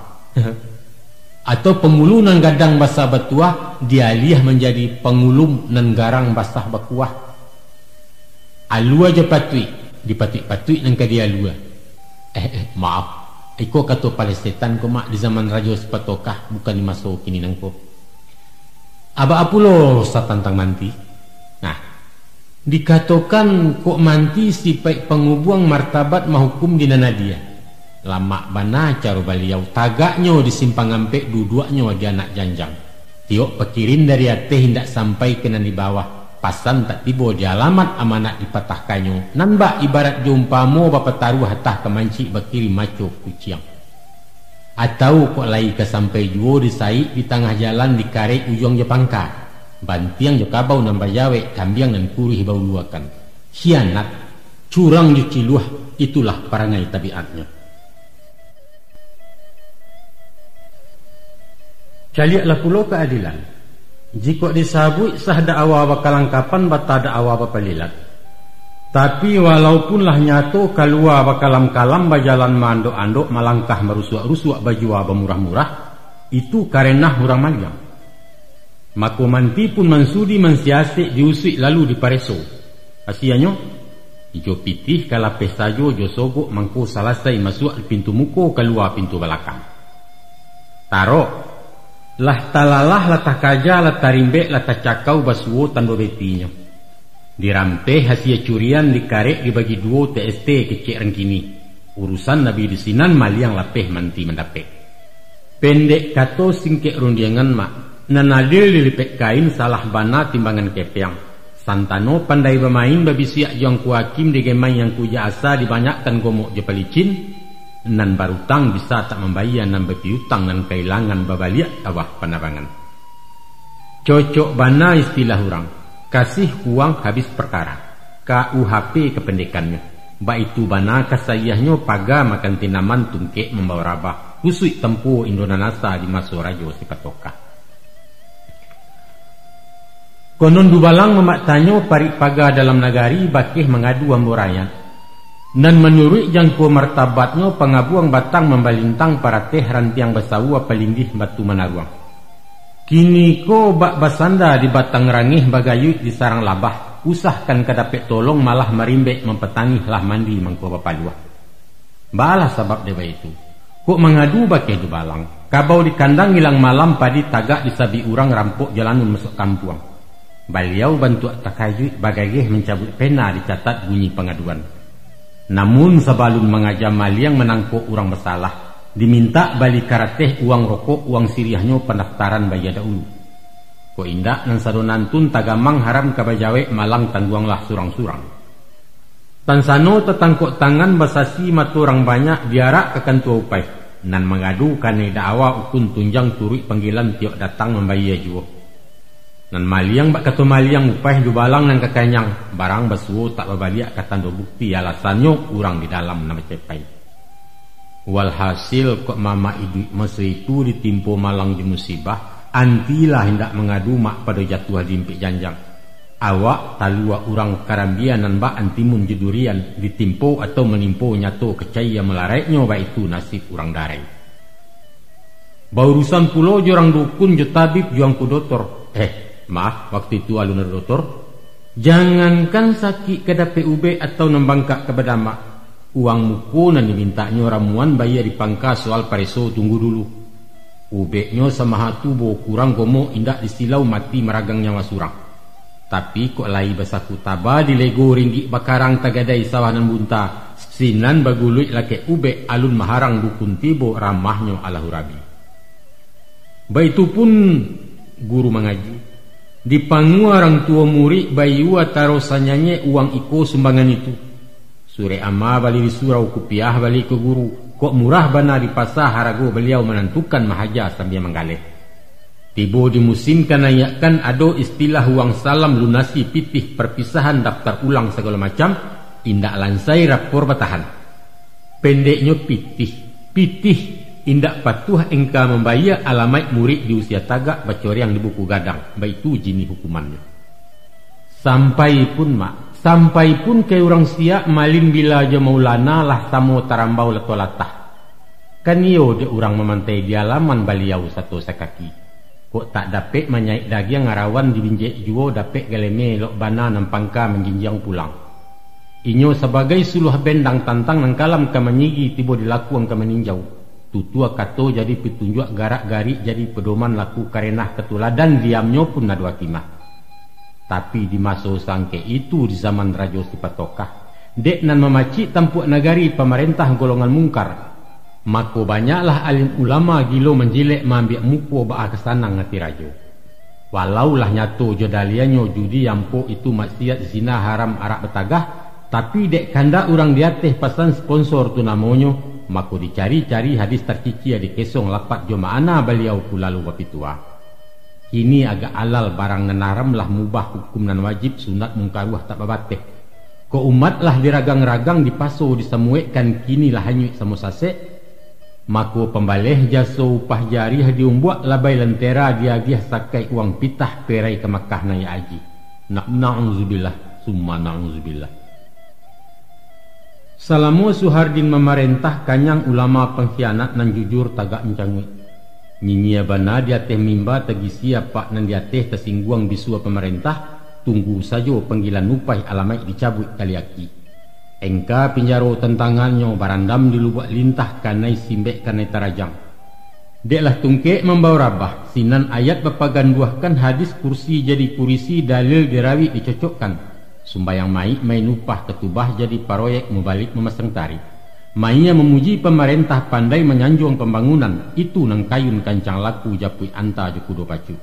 Atau pengulu nan gadang basah batuah dialih menjadi pengulum nan garang basah bakuah. Alua je patui dipatik-patui nan ka dia alua. Maaf. Iko kato palesetan ko mak di zaman Rajo Sipatokah bukan dimasuk kini nangko. Aba apulo sa tantang manti. Nah, Dikatakan kok manti si pai pengubuang martabat mahukum di nanadia. Lama bana caro baliau tagaknya disimpang ampe duduaknya di anak janjang. Tiok pekirin dari ate hendak sampai kena di bawah. Pasan tak tiba di alamat amanat dipatahkannya. Nambah ibarat jumpamo bapa taruh hatah kemanci bakiri maco kuciang. Atau kok lai ke sampai juo disai di tengah jalan di karek ujung Jepangka. Bantiang jo kabau nambah jawe kambiang dan kurih bau luakan. Hianat, curang jo ciluah, itulah perangai tabiatnya. Caliaklah pulau keadilan. Jika disabui sah da'awa bakalangkapan bata da'awa bapalilat. Tapi walaupun lah nyato kalua bakalam-kalam bajalan mandok-andok malangkah merusuak-rusuak bajua bamurah-murah, itu karena hurang maliang. Maka manti pun mansudi mensiasik diusik lalu dipareso. Asianyo ijo pitih kala pesajo jo sogok mangko salasai masuk pintu muko keluar pintu belakang. Taro lah talalah latah kaja latah rimbe latah cakau basuo tando betinya. Dirampe hasia curian dikarek dibagi duo TST kecek rengkini. Urusan Nabi disinan maliang lapeh manti mendapek. Pendek kato singkek rundiangan mak. Nanadil dilipek kain salah bana timbangan kepeang. Santano pandai bermain babi siak jong kuakim digemai yang kuja asa dibanyakkan gomok jepelicin. Nan barutang bisa tak membayar nan berpiutang nan kehilangan babaliak awah penerangan. Cocok bana istilah orang. Kasih uang habis perkara. KUHP kependekannya. Baitu bana kasayahnya paga makan tinaman tungkek membawa rabah. Kusui tempuh Indonanasa di Masorajo sipatoka. Konon dubalang memaktanyo parik paga dalam nagari bakih mengadu amborayan. Dan menurut jangko martabatnya pengabuang batang membalintang para teh rantiang basawa palindih batu manaruang. Kini ko bak basanda di batang rangih bagayut di sarang labah. Usahkan kadapek tolong malah marimbek mempetangi lah mandi mangko bapalua. Balah sebab dewa itu. Kok mengadu bakeh dubalang. Kabau di kandang hilang malam padi tagak disabi urang rampok jalanun masuk kampung. Baliau bantu takayut bagageh mencabut pena dicatat bunyi pengaduan. Namun sebelum mengajam maliang menangkuk orang bersalah, diminta balik karateh uang rokok, uang siriahnya pendaftaran bayar dahulu. Ko indak nan sadonantun tagamang haram kabajawe malang tangguanglah surang-surang. Tansano tetangkuk tangan basasi maturang banyak diarak ke kantua upai. Nan mengadu kane da'awa ukun tunjang turut panggilan tiok datang membayar juo. Nan maliang bak kata maliang upah dubalang nan kekanyang barang basuo tak babaliak katando bukti alasannya kurang di dalam nama cepai. Walhasil kok mama idu masa itu ditimpo malang di musibah antilah hendak mengadu mak pada jatuh dimpik janjang. Awak talua urang karambian nan bak antimun jedurian ditimpo atau menimpo nyato kecaya melareknya bak itu nasib urang darai. Baurusan pulau jorang dukun jo tabib juang ku dotor. Maaf, waktu itu alun doktor. Jangankan sakit ke PUB atau nembangkak ke bedama. Uang muku nan dimintanya ramuan bayar dipangka soal pareso tunggu dulu. Ubeknya sama hatu bo kurang gomo indak disilau mati meragang nyawa surang. Tapi kok lai basaku taba di lego ringgi bakarang tagadai sawanan bunta. Sinan baguluit lake ubek alun maharang dukun tibo ramahnya alahurabi. Baitu pun guru mengaji. Dipangu orang tua murid bayu ataro sanyanye uang iko sumbangan itu. Sure ama bali di surau kupiah bali ke guru. Kok murah bana di pasar harago beliau menentukan mahaja sambil menggaleh. Tibo dimusimkan ayakkan ado istilah uang salam lunasi pitih perpisahan daftar ulang segala macam. Indak lansai rapor batahan. Pendeknya pitih. Indak patuh engkau membayar alamat murid di usia tagak bacori yang di buku gadang. Baitu jini hukumannya. Sampai pun ke orang siak malin bila aja maulana lah samo tarambau leto-latah. Kan iyo de orang memantai di alaman baliau satu sakaki. Kok tak dapet menyaik daging ngarawan dibinjek juo dapet galeme lok bana nampangka menginjang pulang. Inyo sebagai suluh bendang tantang nangkalam ka menyigi tibo dilakuang ka meninjau. Tutua kato jadi petunjuk garak-garik jadi pedoman laku karenah ketuladan diamnya pun nadua kimah. Tapi di masa sangke itu di zaman Raja Sipatokah, dek nan memaci tampuk nagari pemerintah golongan mungkar. Mako banyaklah alim ulama gilo menjilek mambiak muko ba'a kesanang ngati rajo. Walaulah nyato jodalianyo judi yampo itu maksiat zina haram arak betagah, tapi dek kanda orang diateh pasan sponsor tu namonyo, mako dicari-cari hadis tercici di kesong lapat jomaana beliau pulalu bapitua. Kini agak alal barang nenaram lah mubah hukum nan wajib sunat mungkaruh tak babateh. Ko umat lah diragang-ragang dipaso disemuekkan kini lah hanyut samusase. Mako pembaleh jaso upah jariah diumbuak labai lentera diagih sakai uang pitah perai ke Makkah naya aji. Na'udzubillah summa na'udzubillah. Salamu Suhardin memerintah kanyang ulama pengkhianat nan jujur tagak encangui. Nyinyia bana dia teh mimba tegi siapa nan dia teh tersingguang bisua pemerintah, tunggu saja panggilan upah alamai dicabut kaliaki. Engka pinjaro tentangannya barandam di lubuk lintah kanai simbek kanai tarajang. Deklah tungkek membawa rabah sinan ayat bapagan buahkan hadis kursi jadi kurisi dalil dirawi dicocokkan. Sumbayang mai main upah ketubah jadi proyek mubalik memasang tari. Mainya memuji pemerintah pandai menyanjung pembangunan itu nang kayun kancang laku japui anta jukudo pacu.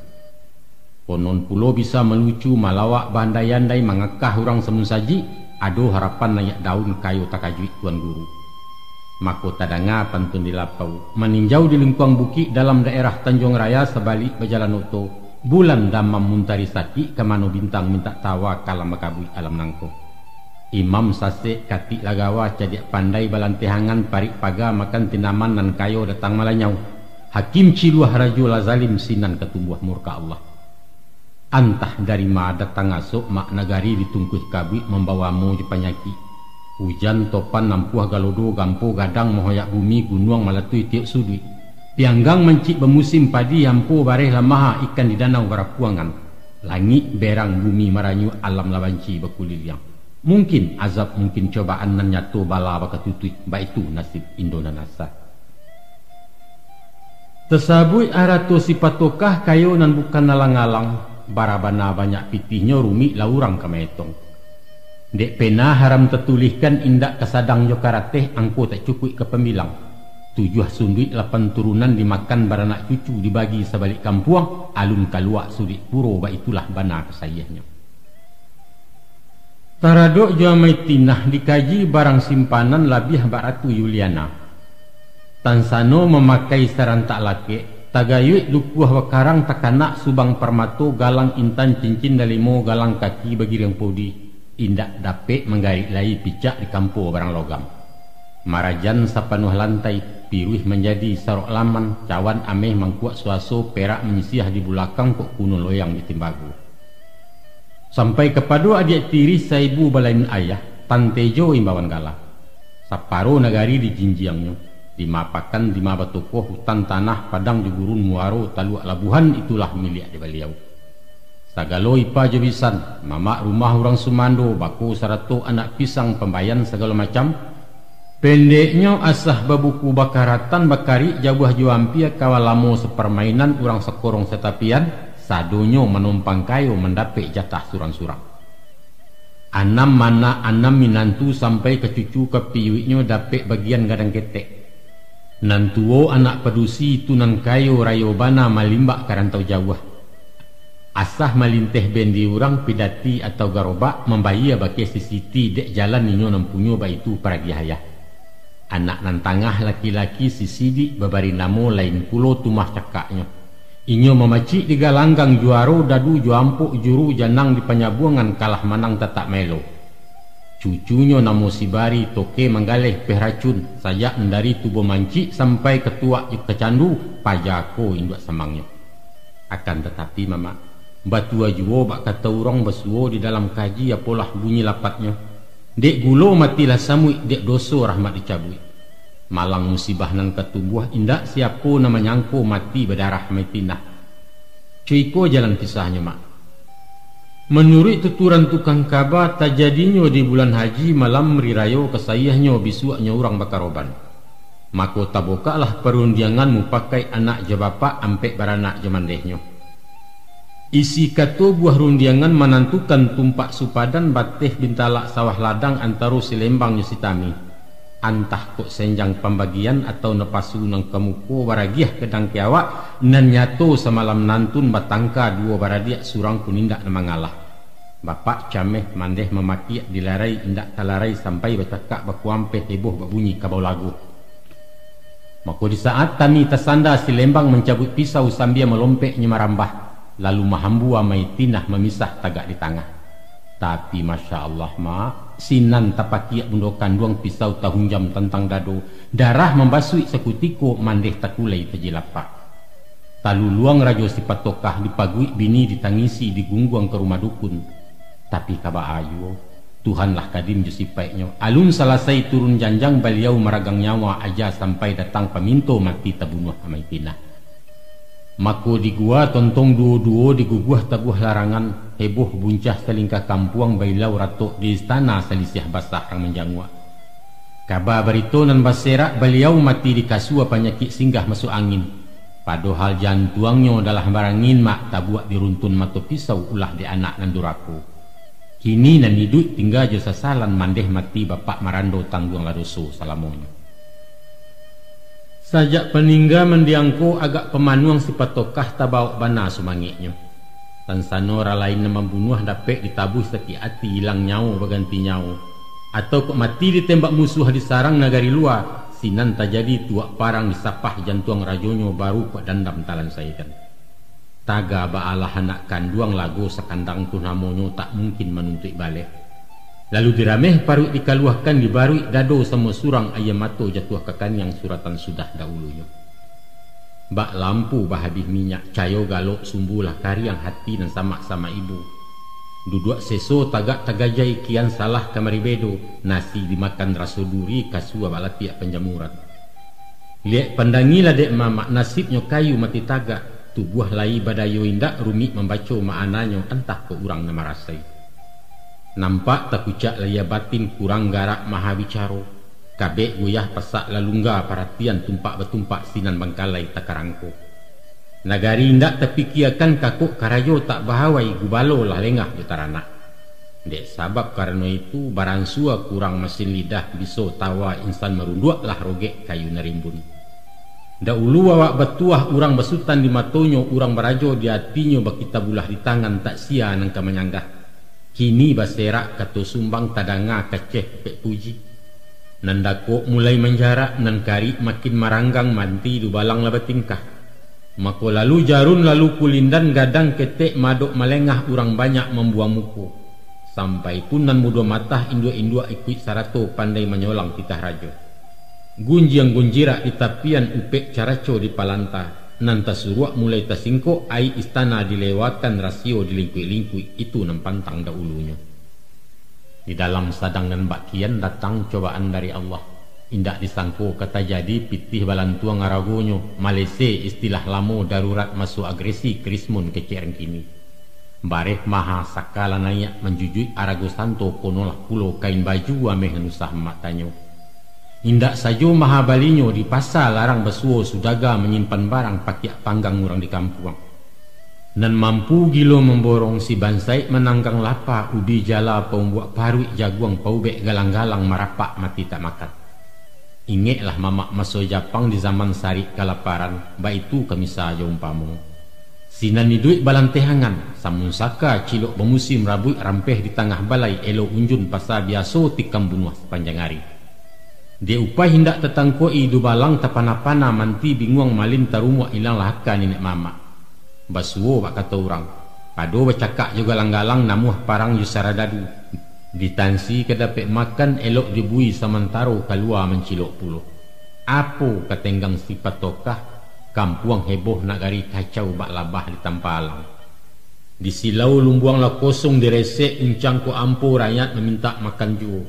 Konon pulo bisa melucu malawak bandai-andai mengekah orang semun saji. Ado harapan nayak daun kayu takajuit tuan guru. Mako tadanga pantun dilapau meninjau di lingkuang bukit dalam daerah Tanjung Raya sebalik berjalan oto. Bulan damam muntari saki kemano bintang minta tawa kalam makabui alam nangko. Imam sase katik lagawa cadiak pandai balantehangan parik paga makan tinaman nan kayo datang malanyau. Hakim ciluah rajul zalim sinan ketumbuh murka Allah. Antah dari ma datang asuk mak nagari ditungkuh kabit membawamu di panyaki. Hujan topan nampuah galodo gampo gadang mohoyak bumi gunung malatui tiuk sudui. Pianggang mencik bemusim padi yampo bareh lamaha ikan di danau barapuangan. Langit berang bumi maranyu alam labanci bekuliliang. Mungkin azab mungkin cobaan nan nyato bala bakatutui baitu nasib Indona nasa. Tesabui arato sipatokah kayo nan bukan nalang-alang. Barabana banyak pitihnya rumi laurang kametong. Dek pena haram tertulihkan indak kesadang yokarateh angko tak cukup ke pemilang. 7 sunduit 8 turunan dimakan baranak cucu dibagi sebalik kampuang. Alun kaluak sudik puro ba itulah bana kesayahnya. Taradok juamai tinah dikaji barang simpanan labih baratu Yuliana. Tansano memakai sarantak lake. Tagayut lukuh wakarang takanak subang permato galang intan cincin dalimo galang kaki bagi riang podi. Indak dapet menggarik lai picak di kampo barang logam. Marajan sapanuh lantai piruih menjadi sarok laman cawan ameh mangkuak suaso perak menyisiah di belakang kok kuno loyang di timbagu. Sampai kepada adik tiri saibu balain ayah Tantejo imbawan gala. Saparo nagari di jinjiangnya. Dimapakan di mabatokoh hutan tanah padang di gurun muaro taluak labuhan itulah milik di beliau. Sagalo ipa jebisan mamak rumah orang Sumando baku sarato anak pisang pembayan segala macam. Pendeknya asah babuku bakaratan bakari jabuah juampia kawalamo sepermainan orang sekorong setapian sadonyo menumpang kayo mendapik jatah surang-surang. Anam mana anam minantu sampai ke cucu ke piwiknya dapik bagian gadang ketek. Nantuo anak pedusi tunan kayo rayo bana malimbak karantau jauh. Asah malinteh bendi orang pidati atau garobak membayar bagi sisiti dek jalan ninyo nampunyo baitu para gihaya. Anak nan tangah laki-laki sisidi babari namo lain pulo tumah cakaknya. Inyo memacik di galanggang juaro dadu juampuk juru janang di penyabuangan kalah manang tatak melo. Cucunya namo sibari toke menggaleh pehracun sajak dari tubuh mancik sampai ketua kecandu pajako induk semangnya. Akan tetapi mama batua juo bak kata orang besuo di dalam kaji apolah bunyi lapatnya. Dek gulo matilah samui dek doso rahmat dicabui. Malang musibah nan ketubuh indak siapo nama nyangko mati berdarah metinah. Cuiko jalan kisahnya mak. Menurut tuturan tukang kaba tajadinya di bulan haji malam rirayo kesayahnya bisuaknya orang bakaroban. Mako tabokalah perundianganmu pakai anak jabapa ampek baranak jamandehnya. Isi katu buah rundiangan menentukan tumpak supadan bateh bintalak sawah ladang antaro silembang nyusitami. Antah kok senjang pembagian atau nepasu nang kemuko baragiah kedang kiawak nan nyato semalam nantun batangka dua baradiak surang kunindak namangalah. Bapak cameh mandeh memaki dilarai indak talarai sampai bercakap bakuampe heboh berbunyi kabau lagu. Maka di saat tani tersanda silembang mencabut pisau sambil melompeknya marambah. Lalu mahambu amai tinah memisah tagak di tengah. Tapi Masya Allah sinan tapakiak mundokan duang pisau tahun jam tentang dado. Darah membasui sekutiko mandeh takulai terjilapak. Talu luang rajo sifat tokah dipagui bini ditangisi digungguang ke rumah dukun. Tapi kaba ayo Tuhanlah kadim jusipaiknya. Alun selesai turun janjang beliau meragang nyawa aja sampai datang peminto mati tabunuh amai tinah. Mako di gua tontong duo-duo diguguh tabuh larangan heboh buncah selingkah kampuang bailau ratok di istana selisih basah rang menjangwa. Kabar berito nan baserak beliau mati di kasua penyakit singgah masuk angin. Padahal jantuangnya adalah barangin mak tabuak diruntun matu pisau ulah di anak nan duraku. Kini nan hidup tinggal jo sasalan mandeh mati bapak marando tanggung ladoso salamonyo. Sajak peninggal mendiangko agak pemanuang sifat tokah tabau bana sumangiknya. Tan sanora lain na membunuh dapat ditabuh seki hati hilang nyawa berganti nyawa. Atau kok mati ditembak musuh di sarang negari luar. Sinan tak jadi tuak parang disapah jantuang rajonyo baru kok dandam talan saikan. Taga baalah anak kanduang lagu sekandang tu namonyo tak mungkin menuntut balik. Lalu dirameh parut dikaluahkan dibarui dado sama surang ayam mato jatuh kekan yang suratan sudah dahulunya. Bak lampu bahabis minyak cayo galok sumbulah kari yang hati dan sama-sama ibu. Duduk seso tagak tagajai kian salah kamari bedo nasi dimakan raso duri kasua balatiak penjamuran. Lihat pandangilah dek mamak nasibnya kayu mati tagak tubuh lai badayo indak rumit membaca maknanya entah ke urang nama rasai. Nampak tak ucap laya batin kurang garak maha bicaro. Kabek goyah pesak lalungga perhatian tumpak betumpak sinan bangkalai takarangko. Nagari indak terpikiakan kakuk karayo tak bahawai gubalo lah lengah jutarana. Dek sabab karena itu baransua kurang mesin lidah biso tawa insan merunduk lah rogek kayu narimbun. Dahulu awak betuah urang besutan di matonyo urang barajo di hatinya bakita bulah di tangan tak sia nangka menyanggah. Kini baserak kato sumbang tadanga kaceh pek puji. Nandako mulai menjarak nan kari makin maranggang manti du balang laba tingkah. Mako lalu jarun lalu kulindan gadang ketek madok malengah urang banyak membuang muku. Sampai pun nan mudo matah indua-indua ikut sarato pandai menyolang titah rajo. Gunjiang gunjirak di tapian upek caraco di palanta. Nan tasuruak mulai tasingko ai istana dilewatkan rasio dilingkui-lingkui itu nampantang dahulunya. Di dalam sadang dan bakian datang cobaan dari Allah. Indak disangko kata jadi pitih balantuang ngaragonyo Malese istilah lamo darurat masuk agresi krismun kecereng kini. Bareh maha sakala nayak menjujui arago santo konolah pulau kain baju ameh nusah matanyo. Indak sajo maha balinyo di pasar larang besuo sudaga menyimpan barang pakiak panggang orang di kampung. Nan mampu gilo memborong si bansai menanggang lapa ubi jala pembuat parui jaguang paubek galang-galang marapak mati tak makan. Ingatlah mamak masuk Japang di zaman sari kalaparan, baitu kami saja umpamu. Sinan ni duit balantehangan, samun saka cilok bermusim rabui rampeh di tengah balai elo unjun pasar biaso tikam bunuh sepanjang hari. Dia upah hindak tetangkoi du balang tapana-pana manti bingung malin tarumuk ilang lahaka nenek mama. Basuo bak kata orang. Pado bercakap juga galang-galang namuh parang yusaradadu. Ditansi kedapet makan elok dibui samantaro keluar mencilok puluh. Apo katenggang sifat tokah kampuang heboh nak gari kacau bak labah di tampalang. Di silau lumbuang lah kosong diresek uncang ko ampo rakyat meminta makan juo.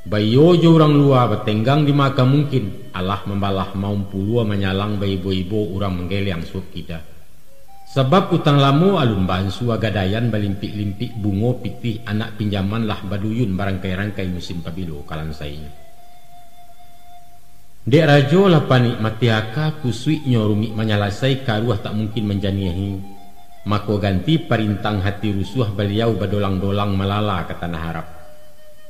Bayo jo orang luar bertenggang di maka mungkin Allah membalah maum pulua menyalang bayi ibu-ibu orang menggeliang suap kita. Sebab utang lamu alun bansu agadayan balimpik-limpik bungo pitih anak pinjaman lah baduyun barangkai-rangkai musim pabilo kalan saya. Dek rajo lah panik mati haka kusui nyorumi menyalasai karuah tak mungkin menjaniahi. Mako ganti perintang hati rusuh beliau badolang-dolang malala ke tanah Arab.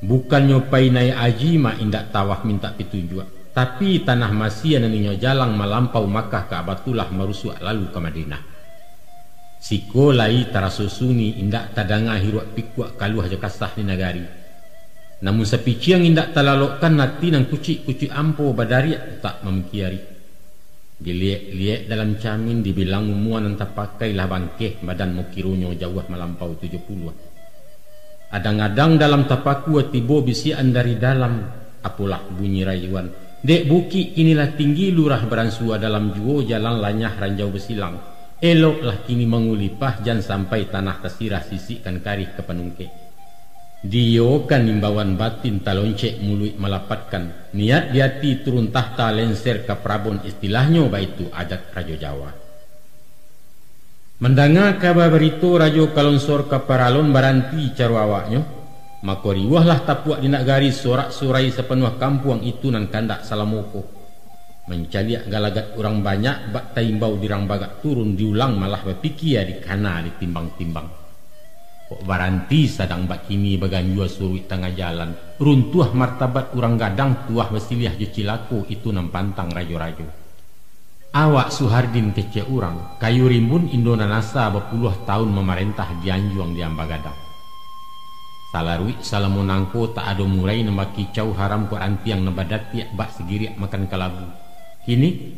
Bukan nyopai nai aji ma indak tawah minta petunjuk, tapi tanah Masih naninyo jalang malampau Makkah ke Abatullah marusuh lalu ke Madinah. Siko lai tarasusuni indak tadanga hiruak pikuak kaluh aja kasah ni nagari. Namun sepici yang indak talalokkan nati nang kucik-kucik ampo badari tak memikiari. Diliek-liek dalam camin dibilang umuan entah pakailah bangkeh badan mukirunyo jauh melampau 70. Adang-adang dalam tapaku tibo bisian dari dalam, apulah bunyi rayuan. Dek buki inilah tinggi lurah beransua dalam juo jalan lanyah ranjau besilang. Eloklah kini mengulipah jan sampai tanah kesirah sisikan karih ke penungke. Dio kan imbauan batin taloncek mului melapatkan niat di hati turun tahta lenser ke Prabon istilahnya baitu adat Rajo Jawa. Mendengar kabar berito Rajo kalonsor ke Paralon baranti caruawaknya, maka riwahlah tapuak di nagari sorak-sorai sepenuh kampung itu nan kandak salamoko. Mencaliak galagat orang banyak bak taimbau dirang bagak turun diulang malah berpikir di kana ditimbang-timbang. Kok baranti sadang bak kini baganjua surui tengah jalan runtuh martabat urang gadang tuah wasiliah jucilako itu nampantang rajo-rajo. Awak Suhardin kece urang kayu rimbun Indona nasa berpuluh tahun memerintah di Anjuang di Ambagadang. Salarui salamunangko tak ada mulai nambah kicau haram ko antiang nabadat tiak bak segiriak makan kalabu. Kini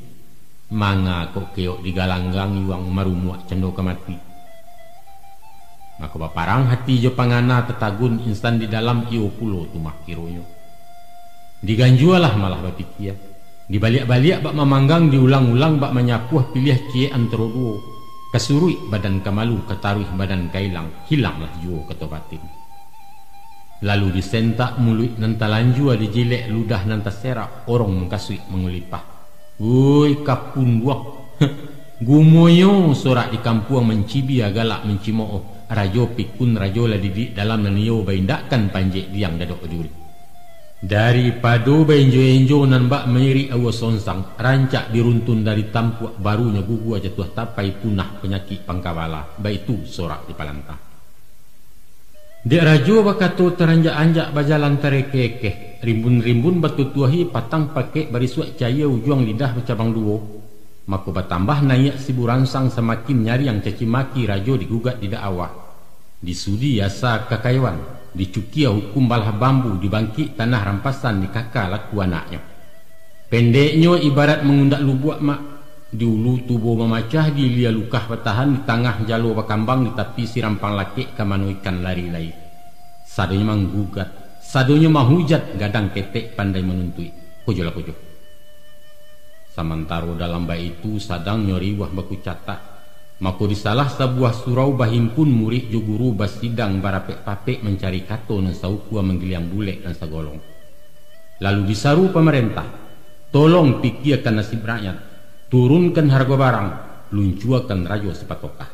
manga kok keok digalanggang yuang marumuak cendo kemati. Maka baparang hati jo pangana tetagun instan di dalam iyo pulo tumah kironyo. Diganjualah malah bapikia. Dibalik-balik bak memanggang diulang-ulang bak menyapuh pilih cie antero duo. Kesurui badan kemalu ketaruh badan kailang hilanglah juo ketobatin. Lalu disentak muluik nantalanjua dijilek ludah nantasera orang mengkasui mengulipah. Woi kapun buak. Gumoyo sorak di kampung mencibi agalak mencimooh. Rajo pikun rajo lah didik dalam nanio baindakan panjek diang dadok ujuri. Daripada bainjo-enjo nan bak meri awas sonsang rancak diruntun dari tampuak barunya gugu aja tuah tapai punah penyakit pangkawala baitu sorak di palantah. Dek rajo bakato teranjak-anjak bajalan tarekekeh rimbun-rimbun batu tuahi patang pakai barisuak caya ujuang lidah bercabang duo. Maka bertambah naik si buransang semakin nyari yang caci maki rajo digugat di dakwah. Disudi yasa kakaiwan, dicukia hukum balah bambu dibangkit tanah rampasan di kakak laku anaknya. Pendeknya ibarat mengundak lubuak mak. Diulu tubuh memacah di lia lukah bertahan di tengah jalur bakambang di tepi si rampang laki kamanuikan lari-lari. Sadonya menggugat, sadonya mahujat gadang ketek pandai menuntui. Kojolah-kojoh. Samantaro dalam bayi itu sadang nyori wah baku catak. Maka di salah sebuah surau bahimpun murid joguru basidang barapek-papek mencari kato dan saukua menggiliang bulek dan sagolong. Lalu disaru pemerintah, tolong pikirkan nasib rakyat, turunkan harga barang, luncuakan rajo sepatokah.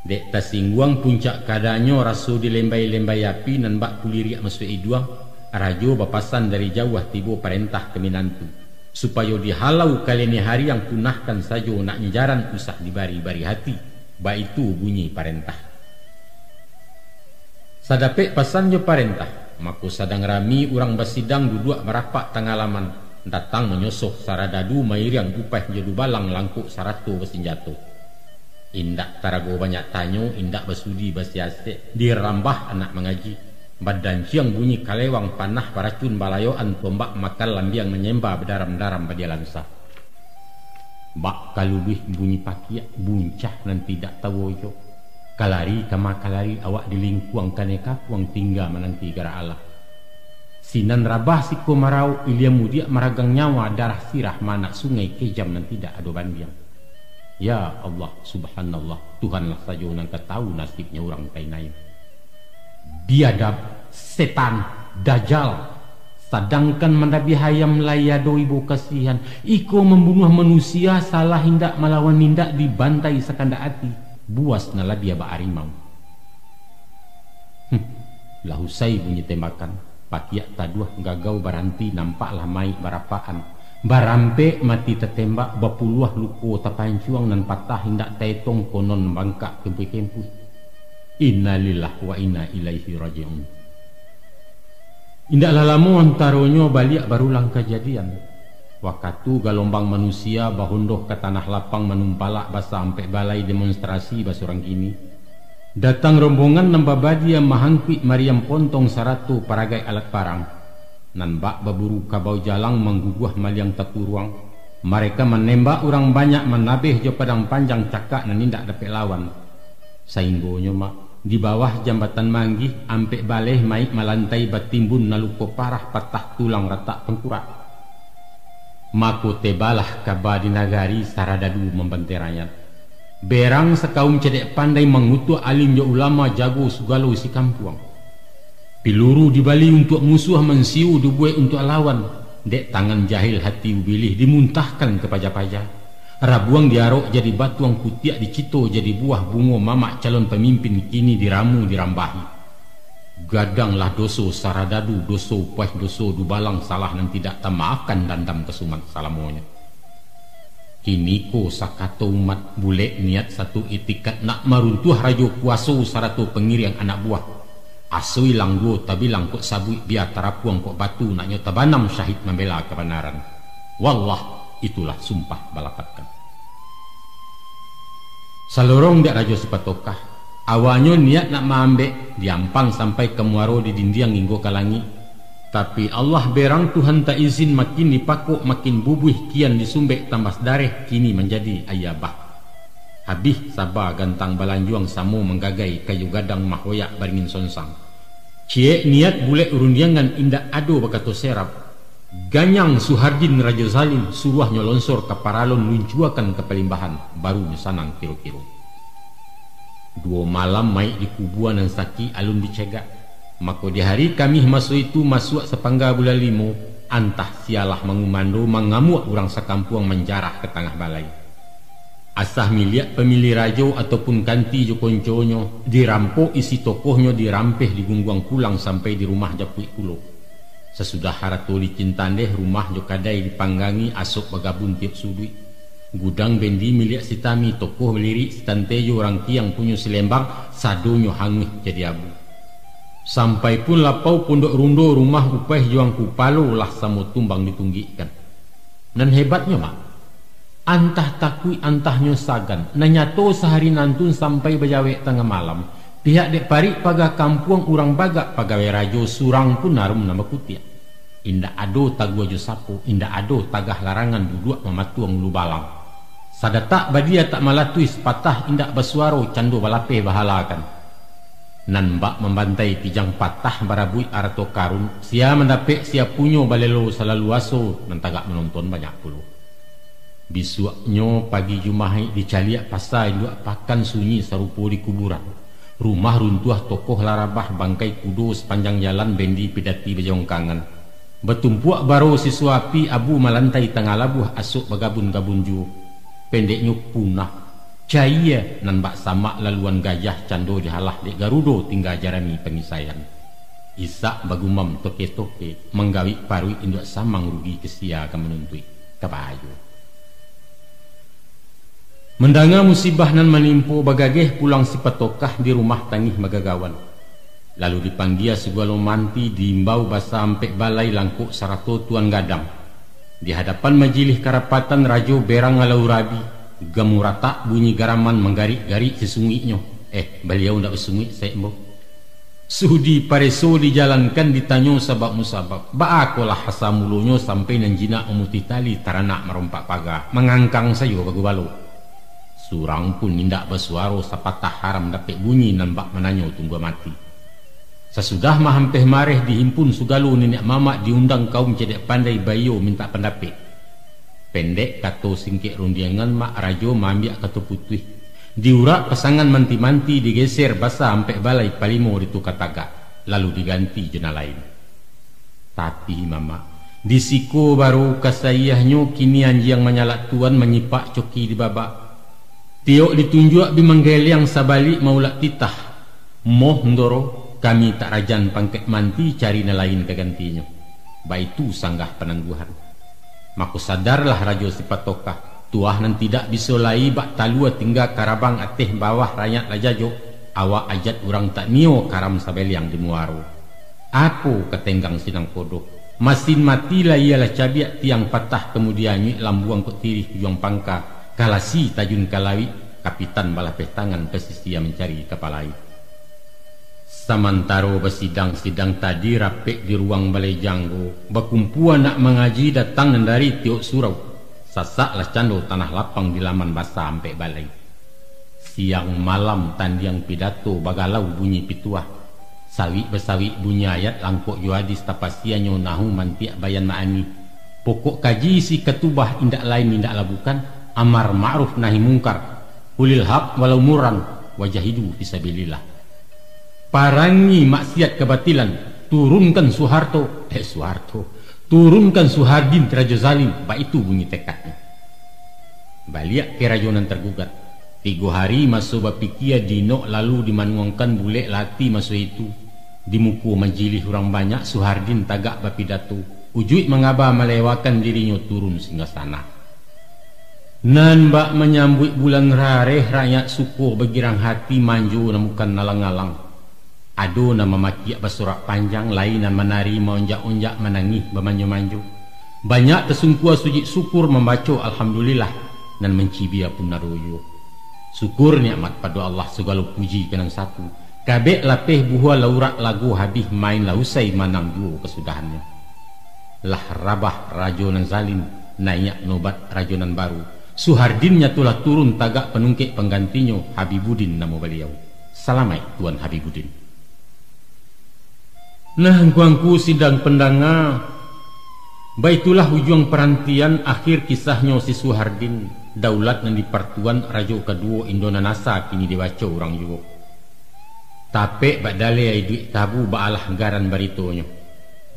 Dek tasingguang puncak kadanyo rasu di lembai-lembai api nan bak kuliriak masuk iduang, rajo bapasan dari jauh tibo perintah ke Minantu. Supaya dihalau kalian hari yang punahkan saja nak njaran usah dibari-bari hati. Baik itu bunyi parentah. Sadapek pasannya parentah. Maka sadang rami orang basidang duduk merapak tangalaman. Datang menyosok saradadu mair yang upah jadu balang langkuk saratu bersenjato. Indak tarago banyak tanyo, indak basudi basiase. Dirambah anak mengaji. Badan siang bunyi kalewang panah paracun balayoan tombak makan lambiang menyembah berdaram-daram badialansa. Bak kalubih bunyi pakia buncah nan tidak tahu jo. Kalari kama kalari awak dilingkuang kaneka kuang tinggal menanti gara Allah. Sinan rabah siko marau ilia mudia maragang nyawa darah sirah manak sungai kejam nan tidak ada bandiang. Ya Allah subhanallah Tuhanlah saja nang ketahu nasibnya orang tainai. Biadab, setan, dajjal. Sedangkan mendabi hayam layado ibu kasihan. Iko membunuh manusia salah hindak melawan nindak dibantai sekanda hati. Buas nala dia ba arimau. Lahusai bunyi tembakan. Pakiak taduah gagau baranti nampaklah mai barapaan. Barampe mati tertembak bapuluah luko tapancuang nan patah hindak taitong konon bangkak kempui-kempui. Innalillah wa inna ilaihi raji'un. Indaklah lama antaronyo balik barulang kejadian. Waktu galombang manusia bahundoh ke tanah lapang menumpalak basa sampai balai demonstrasi basurang kini. Datang rombongan nambabadia mahangkui Mariam pontong saratu paragai alat parang. Nan bak baburu kabau jalang mengguguh maliang takuruang. Mereka menembak orang banyak menabeh jo padang panjang cakak nan indak dapat lawan. Sainggonyo mak di bawah jambatan manggih ampek baleh maik malantai batimbun naluko parah patah tulang retak pengkurak. Mako tebalah kaba di nagari saradadu membantai rakyat. Berang sekaum cedek pandai mengutuk alim jo ulama jago sugalo si kampuang. Piluru dibali untuk musuh mensiu dubuai untuk lawan. Dek tangan jahil hati ubilih dimuntahkan ke paja-paja. Rabuang diarok jadi batuang kutiak dicito jadi buah bungo mamak calon pemimpin kini diramu dirambahi. Gadanglah doso saradadu doso puas doso dubalang salah nan tidak tamaafkan dandam kesumat salamonya. Kini ko sakato umat bule niat satu itikat nak maruntuh rajo kuaso saratu pengiriang anak buah. Asui langgo tabilang kok sabui biar tarapuang kok batu nak nyota banam syahid membela kebenaran. Wallah itulah sumpah balapatkan. Salorong dak rajo sepatokah. Awalnya niat nak maambek diampang sampai ke muaro di dindiang hingga kalangi. Tapi Allah berang Tuhan tak izin makin dipakuk makin bubuh kian disumbek tambah dareh kini menjadi ayabah. Habis sabar gantang balanjuang samu menggagai kayu gadang mahoyak baringin sonsang. Cie niat bulek urundiangan indak ado bakato serap. Ganyang Suhardin Raja Zalim suruh nyolonsor ke paralon luncuakan ke pelimbahan baru nyesanang kiro-kiro. 2 malam mai di kubuan dan saki alun dicegak. Maka di hari kami masuk itu masuk sepangga bulan 5 antah sialah mengumando mengamuk orang sekampuang menjarah ke tengah balai. Asah miliak pemilih rajo ataupun kanti jo konconyo dirampok isi tokohnya dirampeh di gungguang pulang sampai di rumah Japui Kulo. Sesudah haratoli cintandeh rumah jo kadai dipanggangi asok bagabun tiap sudui. Gudang bendi milik sitami tokoh lirik sitantejo orang tiang punya selembang sadonyo hangih jadi abu. Sampai pun lapau pondok rundo rumah upah juang kupalo lah samo tumbang ditunggikan. Dan hebatnya mak, antah takui antahnyo sagan, nanyato sehari nantun sampai bejawek tengah malam. Pihak dek parik paga kampuang urang bagak pagawe rajo surang pun narum nama kutia. Indak ado tagua jo sapo, indak ado tagah larangan duduk mematuang ulu balang. Sadatak badia tak malatuis patah indak basuaro cando balape bahalakan. Nan mbak membantai pijang patah barabui arato karun sia mendapek sia punyo balelo selalu aso nan tagak menonton banyak puluh. Bisuaknyo pagi Jumahi dicaliak pasai dua pakan sunyi sarupo di kuburan. Rumah runtuh tokoh larabah bangkai kudo sepanjang jalan bendi pidati bejongkangan. Betumpuak baro siswa api abu malantai tengah labuh asuk bagabun-gabun ju. Pendeknya punah. Cahaya nan bak sama laluan gajah cando dihalah dek Garudo tinggal jarani pengisayan. Isak bagumam toke-toke menggawi parui induk samang rugi kesia ke menuntui kebahayu. Mendanga musibah nan menimpo bagageh pulang si petokah di rumah tangih magagawan. Lalu dipanggil segala manti diimbau basa ampek balai langkuk sarato tuan gadang. Di hadapan majelis karapatan rajo berang alau rabi. Gamurata bunyi garaman menggarik-garik sesunginya. Beliau ndak bersungik saya mbok. Sudi pareso dijalankan ditanyo sabab musabab. Baakolah hasa mulunyo sampai nanjina umuti tali taranak merompak pagar. Mengangkang sayo bagu balu. Surang pun nindak bersuaro sapatah haram dapat bunyi nambak menanyo tunggu mati. Sesudah mahampeh mareh dihimpun sugalo nenek mamak diundang kaum cedek pandai bayo minta pendapat. Pendek kato singkik rundiangan mak rajo mambiak kato putih. Diurak pasangan manti-manti digeser basa ampek balai palimo ditukar tagak. Lalu diganti jena lain. Tapi mama, disiko baru kasayahnya kini anjing menyalak tuan menyipak coki di babak. Tiok ditunjuk bimanggeliang sabalik maulak titah. Moh ndoro kami tak rajan pangket manti cari nelain kegantinya. Baitu sanggah penangguhan. Maka sadarlah rajo si patokah, tuah nan tidak bisa lai bak talua tinggal karabang ateh bawah rakyat lajajo, awak ajat orang tak mio karam sabeliang di muaro. Aku ketenggang sinang kodoh, masin matilah ialah cabiak tiang patah kemudian nyik lambuang ketirih juang pangka, kalasi tajun kalawi, kapitan balah petangan pesisia mencari kapalai. Samantaro bersidang-sidang tadi rapek di ruang balai janggo, bakumpuan nak mengaji datang dari tiok surau, sasaklah cando tanah lapang di laman basah sampai balai. Siang malam tandiang pidato bagalau bunyi pituah, sawi besawi bunyi ayat langkok juadis tapasianyo nahu mantiak bayan maani. Pokok kaji si ketubah indak lain indak labukan, amar ma'ruf nahi mungkar, ulil haq walau murran, wajahidu fisabilillah. Parangi maksiat kebatilan, turunkan Soeharto, turunkan Suhardin Raja Zalim, bak itu bunyi tekadnya. Baliak ke rajonan tergugat, 3 hari masuk bapikia dino lalu dimanuangkan bule lati masuk itu, dimuku majilih orang banyak Suhardin tagak bapidato, ujuit mengaba melewakan dirinya turun singgasana. Nan bak menyambut bulan rareh rakyat syukur begirang hati manju namukan nalang-alang. Ado nama makiak bersorak panjang, lain nama menari meonjak-onjak menangih bermanju-manju. Banyak tersungkua sujud syukur membaca alhamdulillah dan mencibia pun naroyo. Syukur nikmat pada Allah segala puji kenang satu. Kabek lapeh buah laurak lagu habis main lausai manang duo kesudahannya. Lah rabah rajonan zalim naik nobat rajonan baru. Suhardinnya telah turun tagak penungkik penggantinya Habibudin nama beliau. Salamai Tuan Habibudin. Nah, guangku sidang pendanga, baitulah ujung perantian akhir kisahnya si Suhardin, daulat dan dipertuan raja kedua Indonanasa kini dibaca orang juga. Tapi badale ai duit tabu baalah garan baritonyo.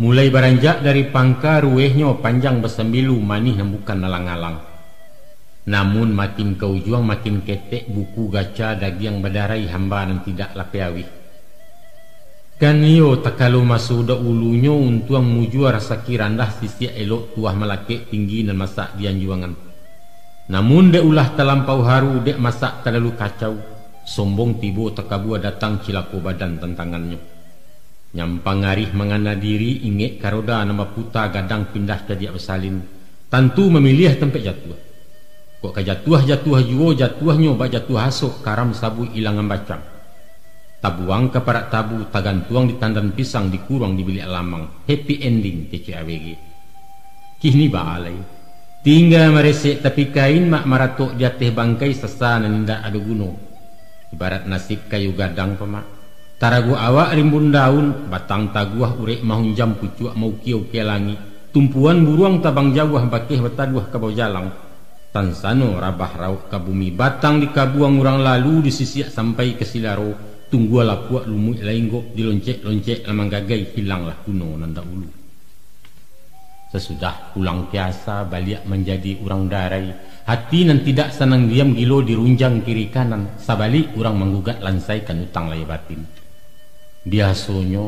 Mulai beranjak dari pangka ruehnya panjang bersembilu manih dan bukan alang-alang. Namun makin kau juang makin ketek buku gaca dagiang badarai hamba dan tidak lapiawi. Kan iyo tak kalau masuk dah ulunya untuk mujua rasa kirandah sisi elok tuah melakik tinggi dan masak dian juangan. Namun dek ulah terlampau haru dek masak terlalu kacau, sombong tibo takabua datang cilaku badan tentangannya. Nyampang arih mengana diri ingek karoda nama puta gadang pindah jadi bersalin, tentu memilih tempat jatuh. Kok kejatuh juo jatuhnya bak jatuh hasuk karam sabu ilangan bacang. Tabuang keparak tabu tagantuang di tandan pisang dikurang di bilik lamang. Happy ending kece AWG. Kini baalai tinggal meresek tapi kain mak maratok di atas bangkai sesa nindak ada gunung. Ibarat nasib kayu gadang pemak. Taragu awak rimbun daun batang taguah urek mahun jam pucuk mau kiau kelangi. Tumpuan buruang tabang jawah bakih betaduah ke bawah jalang. Tansano rabah rauk ke bumi batang di kabuang orang lalu disisiak sampai ke silaro. Tunggulah puak lumut lainggok diloncek-loncek lamang gagai hilanglah kuno nanda ulu. Sesudah pulang biasa balik menjadi orang darai, hati nan tidak senang diam gilo dirunjang kiri kanan, sabalik orang menggugat lansaikan utang lai batin. Biasanya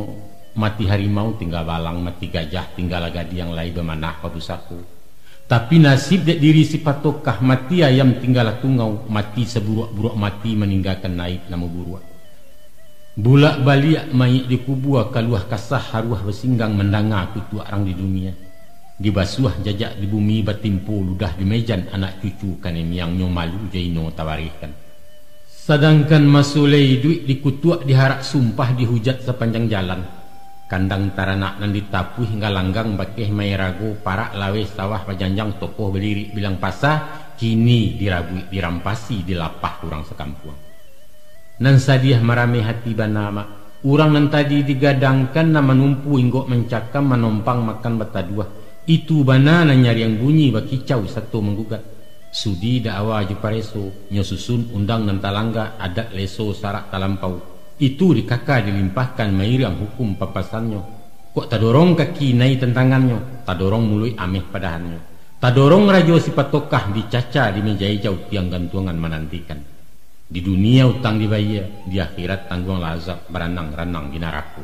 mati harimau tinggal balang, mati gajah tinggal gadi yang lain bemanah padusaku. Tapi nasib dek diri si patokah mati ayam tinggal tungau, mati seburuk-buruk mati meninggalkan naik nama buruak. Bulak balik mayit di kubur kaluah kasah haruah bersinggang mendanga kutu orang di dunia. Dibasuh jajak di bumi batimpu ludah di mejan anak cucu kanem yang nyomalu jaino tawarihkan. Sedangkan masulei duit dikutuak diharak sumpah dihujat sepanjang jalan. Kandang taranak nan ditapuh hingga langgang bakeh mairago parak lawe sawah pajanjang tokoh belirik bilang pasah kini dirabui dirampasi dilapah orang sekampung. Nan sadiah marame hati banama urang nan tadi digadangkan nama numpu inggok mencakam menompang makan bataduah itu bana nan nyari yang bunyi bakicau satu menggugat sudi da'awa jupareso nyosusun undang nan talangga adat leso sarak talampau itu dikaka dilimpahkan mairang hukum papasannya kok tadorong kaki nai tentangannya tadorong mului ameh padahannya tadorong rajo si patokah dicaca di meja hijau tiang gantungan menantikan. Di dunia utang dibayar, di akhirat tanggung lazab beranang-ranang di neraka.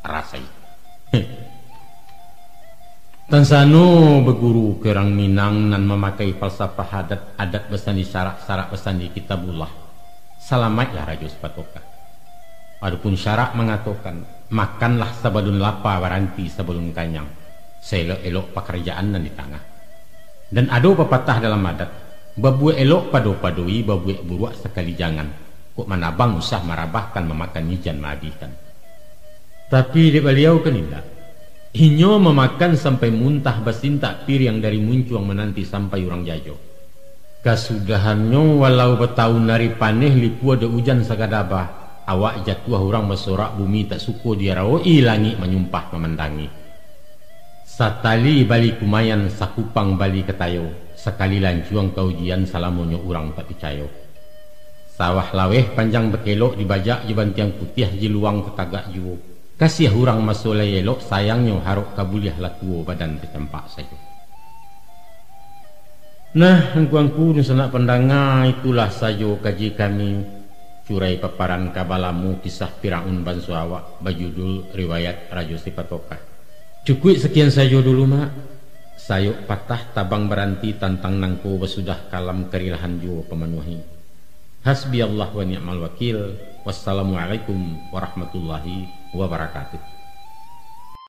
Rasai. Tansano berguru kerang Minang nan memakai falsafah adat besani syarak besani kitabullah. Salamatlah rajo sepatoka. Adapun syarak mengatakan makanlah sebelum lapar waranti sebelum kanyang. Seelok-elok pekerjaan nan di tengah. Dan ada pepatah dalam adat, babuek elok pado-padoi, babuek buruak sekali jangan. Kok manabang usah marabahkan memakan nijan mahabiskan. Tapi di beliau kan tidak. Inyo memakan sampai muntah basinta pir yang dari muncuang menanti sampai orang jajo. Kasudahannya walau bertahun dari paneh lipu ada hujan sagadabah. Awak jatuh orang bersorak bumi tak suko dia rawoi langit menyumpah memendangi. Satali bali kumayan sakupang bali ketayo. Sekali lanjuang kaujian salamonyo orang tak percaya. Sawah laweh panjang berkelok dibajak jeban tiang putih jiluang ketagak juo. Kasih hurang masolai elok sayangnya haruk kabuliah lakuo badan tercempak saja. Nah, angku-angku nusanak pendengar itulah saja kaji kami curai paparan kabalamu kisah Firaun ban Suawak berjudul riwayat Rajo Sipatoka. Cukup sekian saja dulu mak. Sayuk patah tabang beranti tantang nangko besudah kalam kerilahan jiwa pemenuhi. Hasbi Allah wa ni'mal wakil. Wassalamualaikum warahmatullahi wabarakatuh.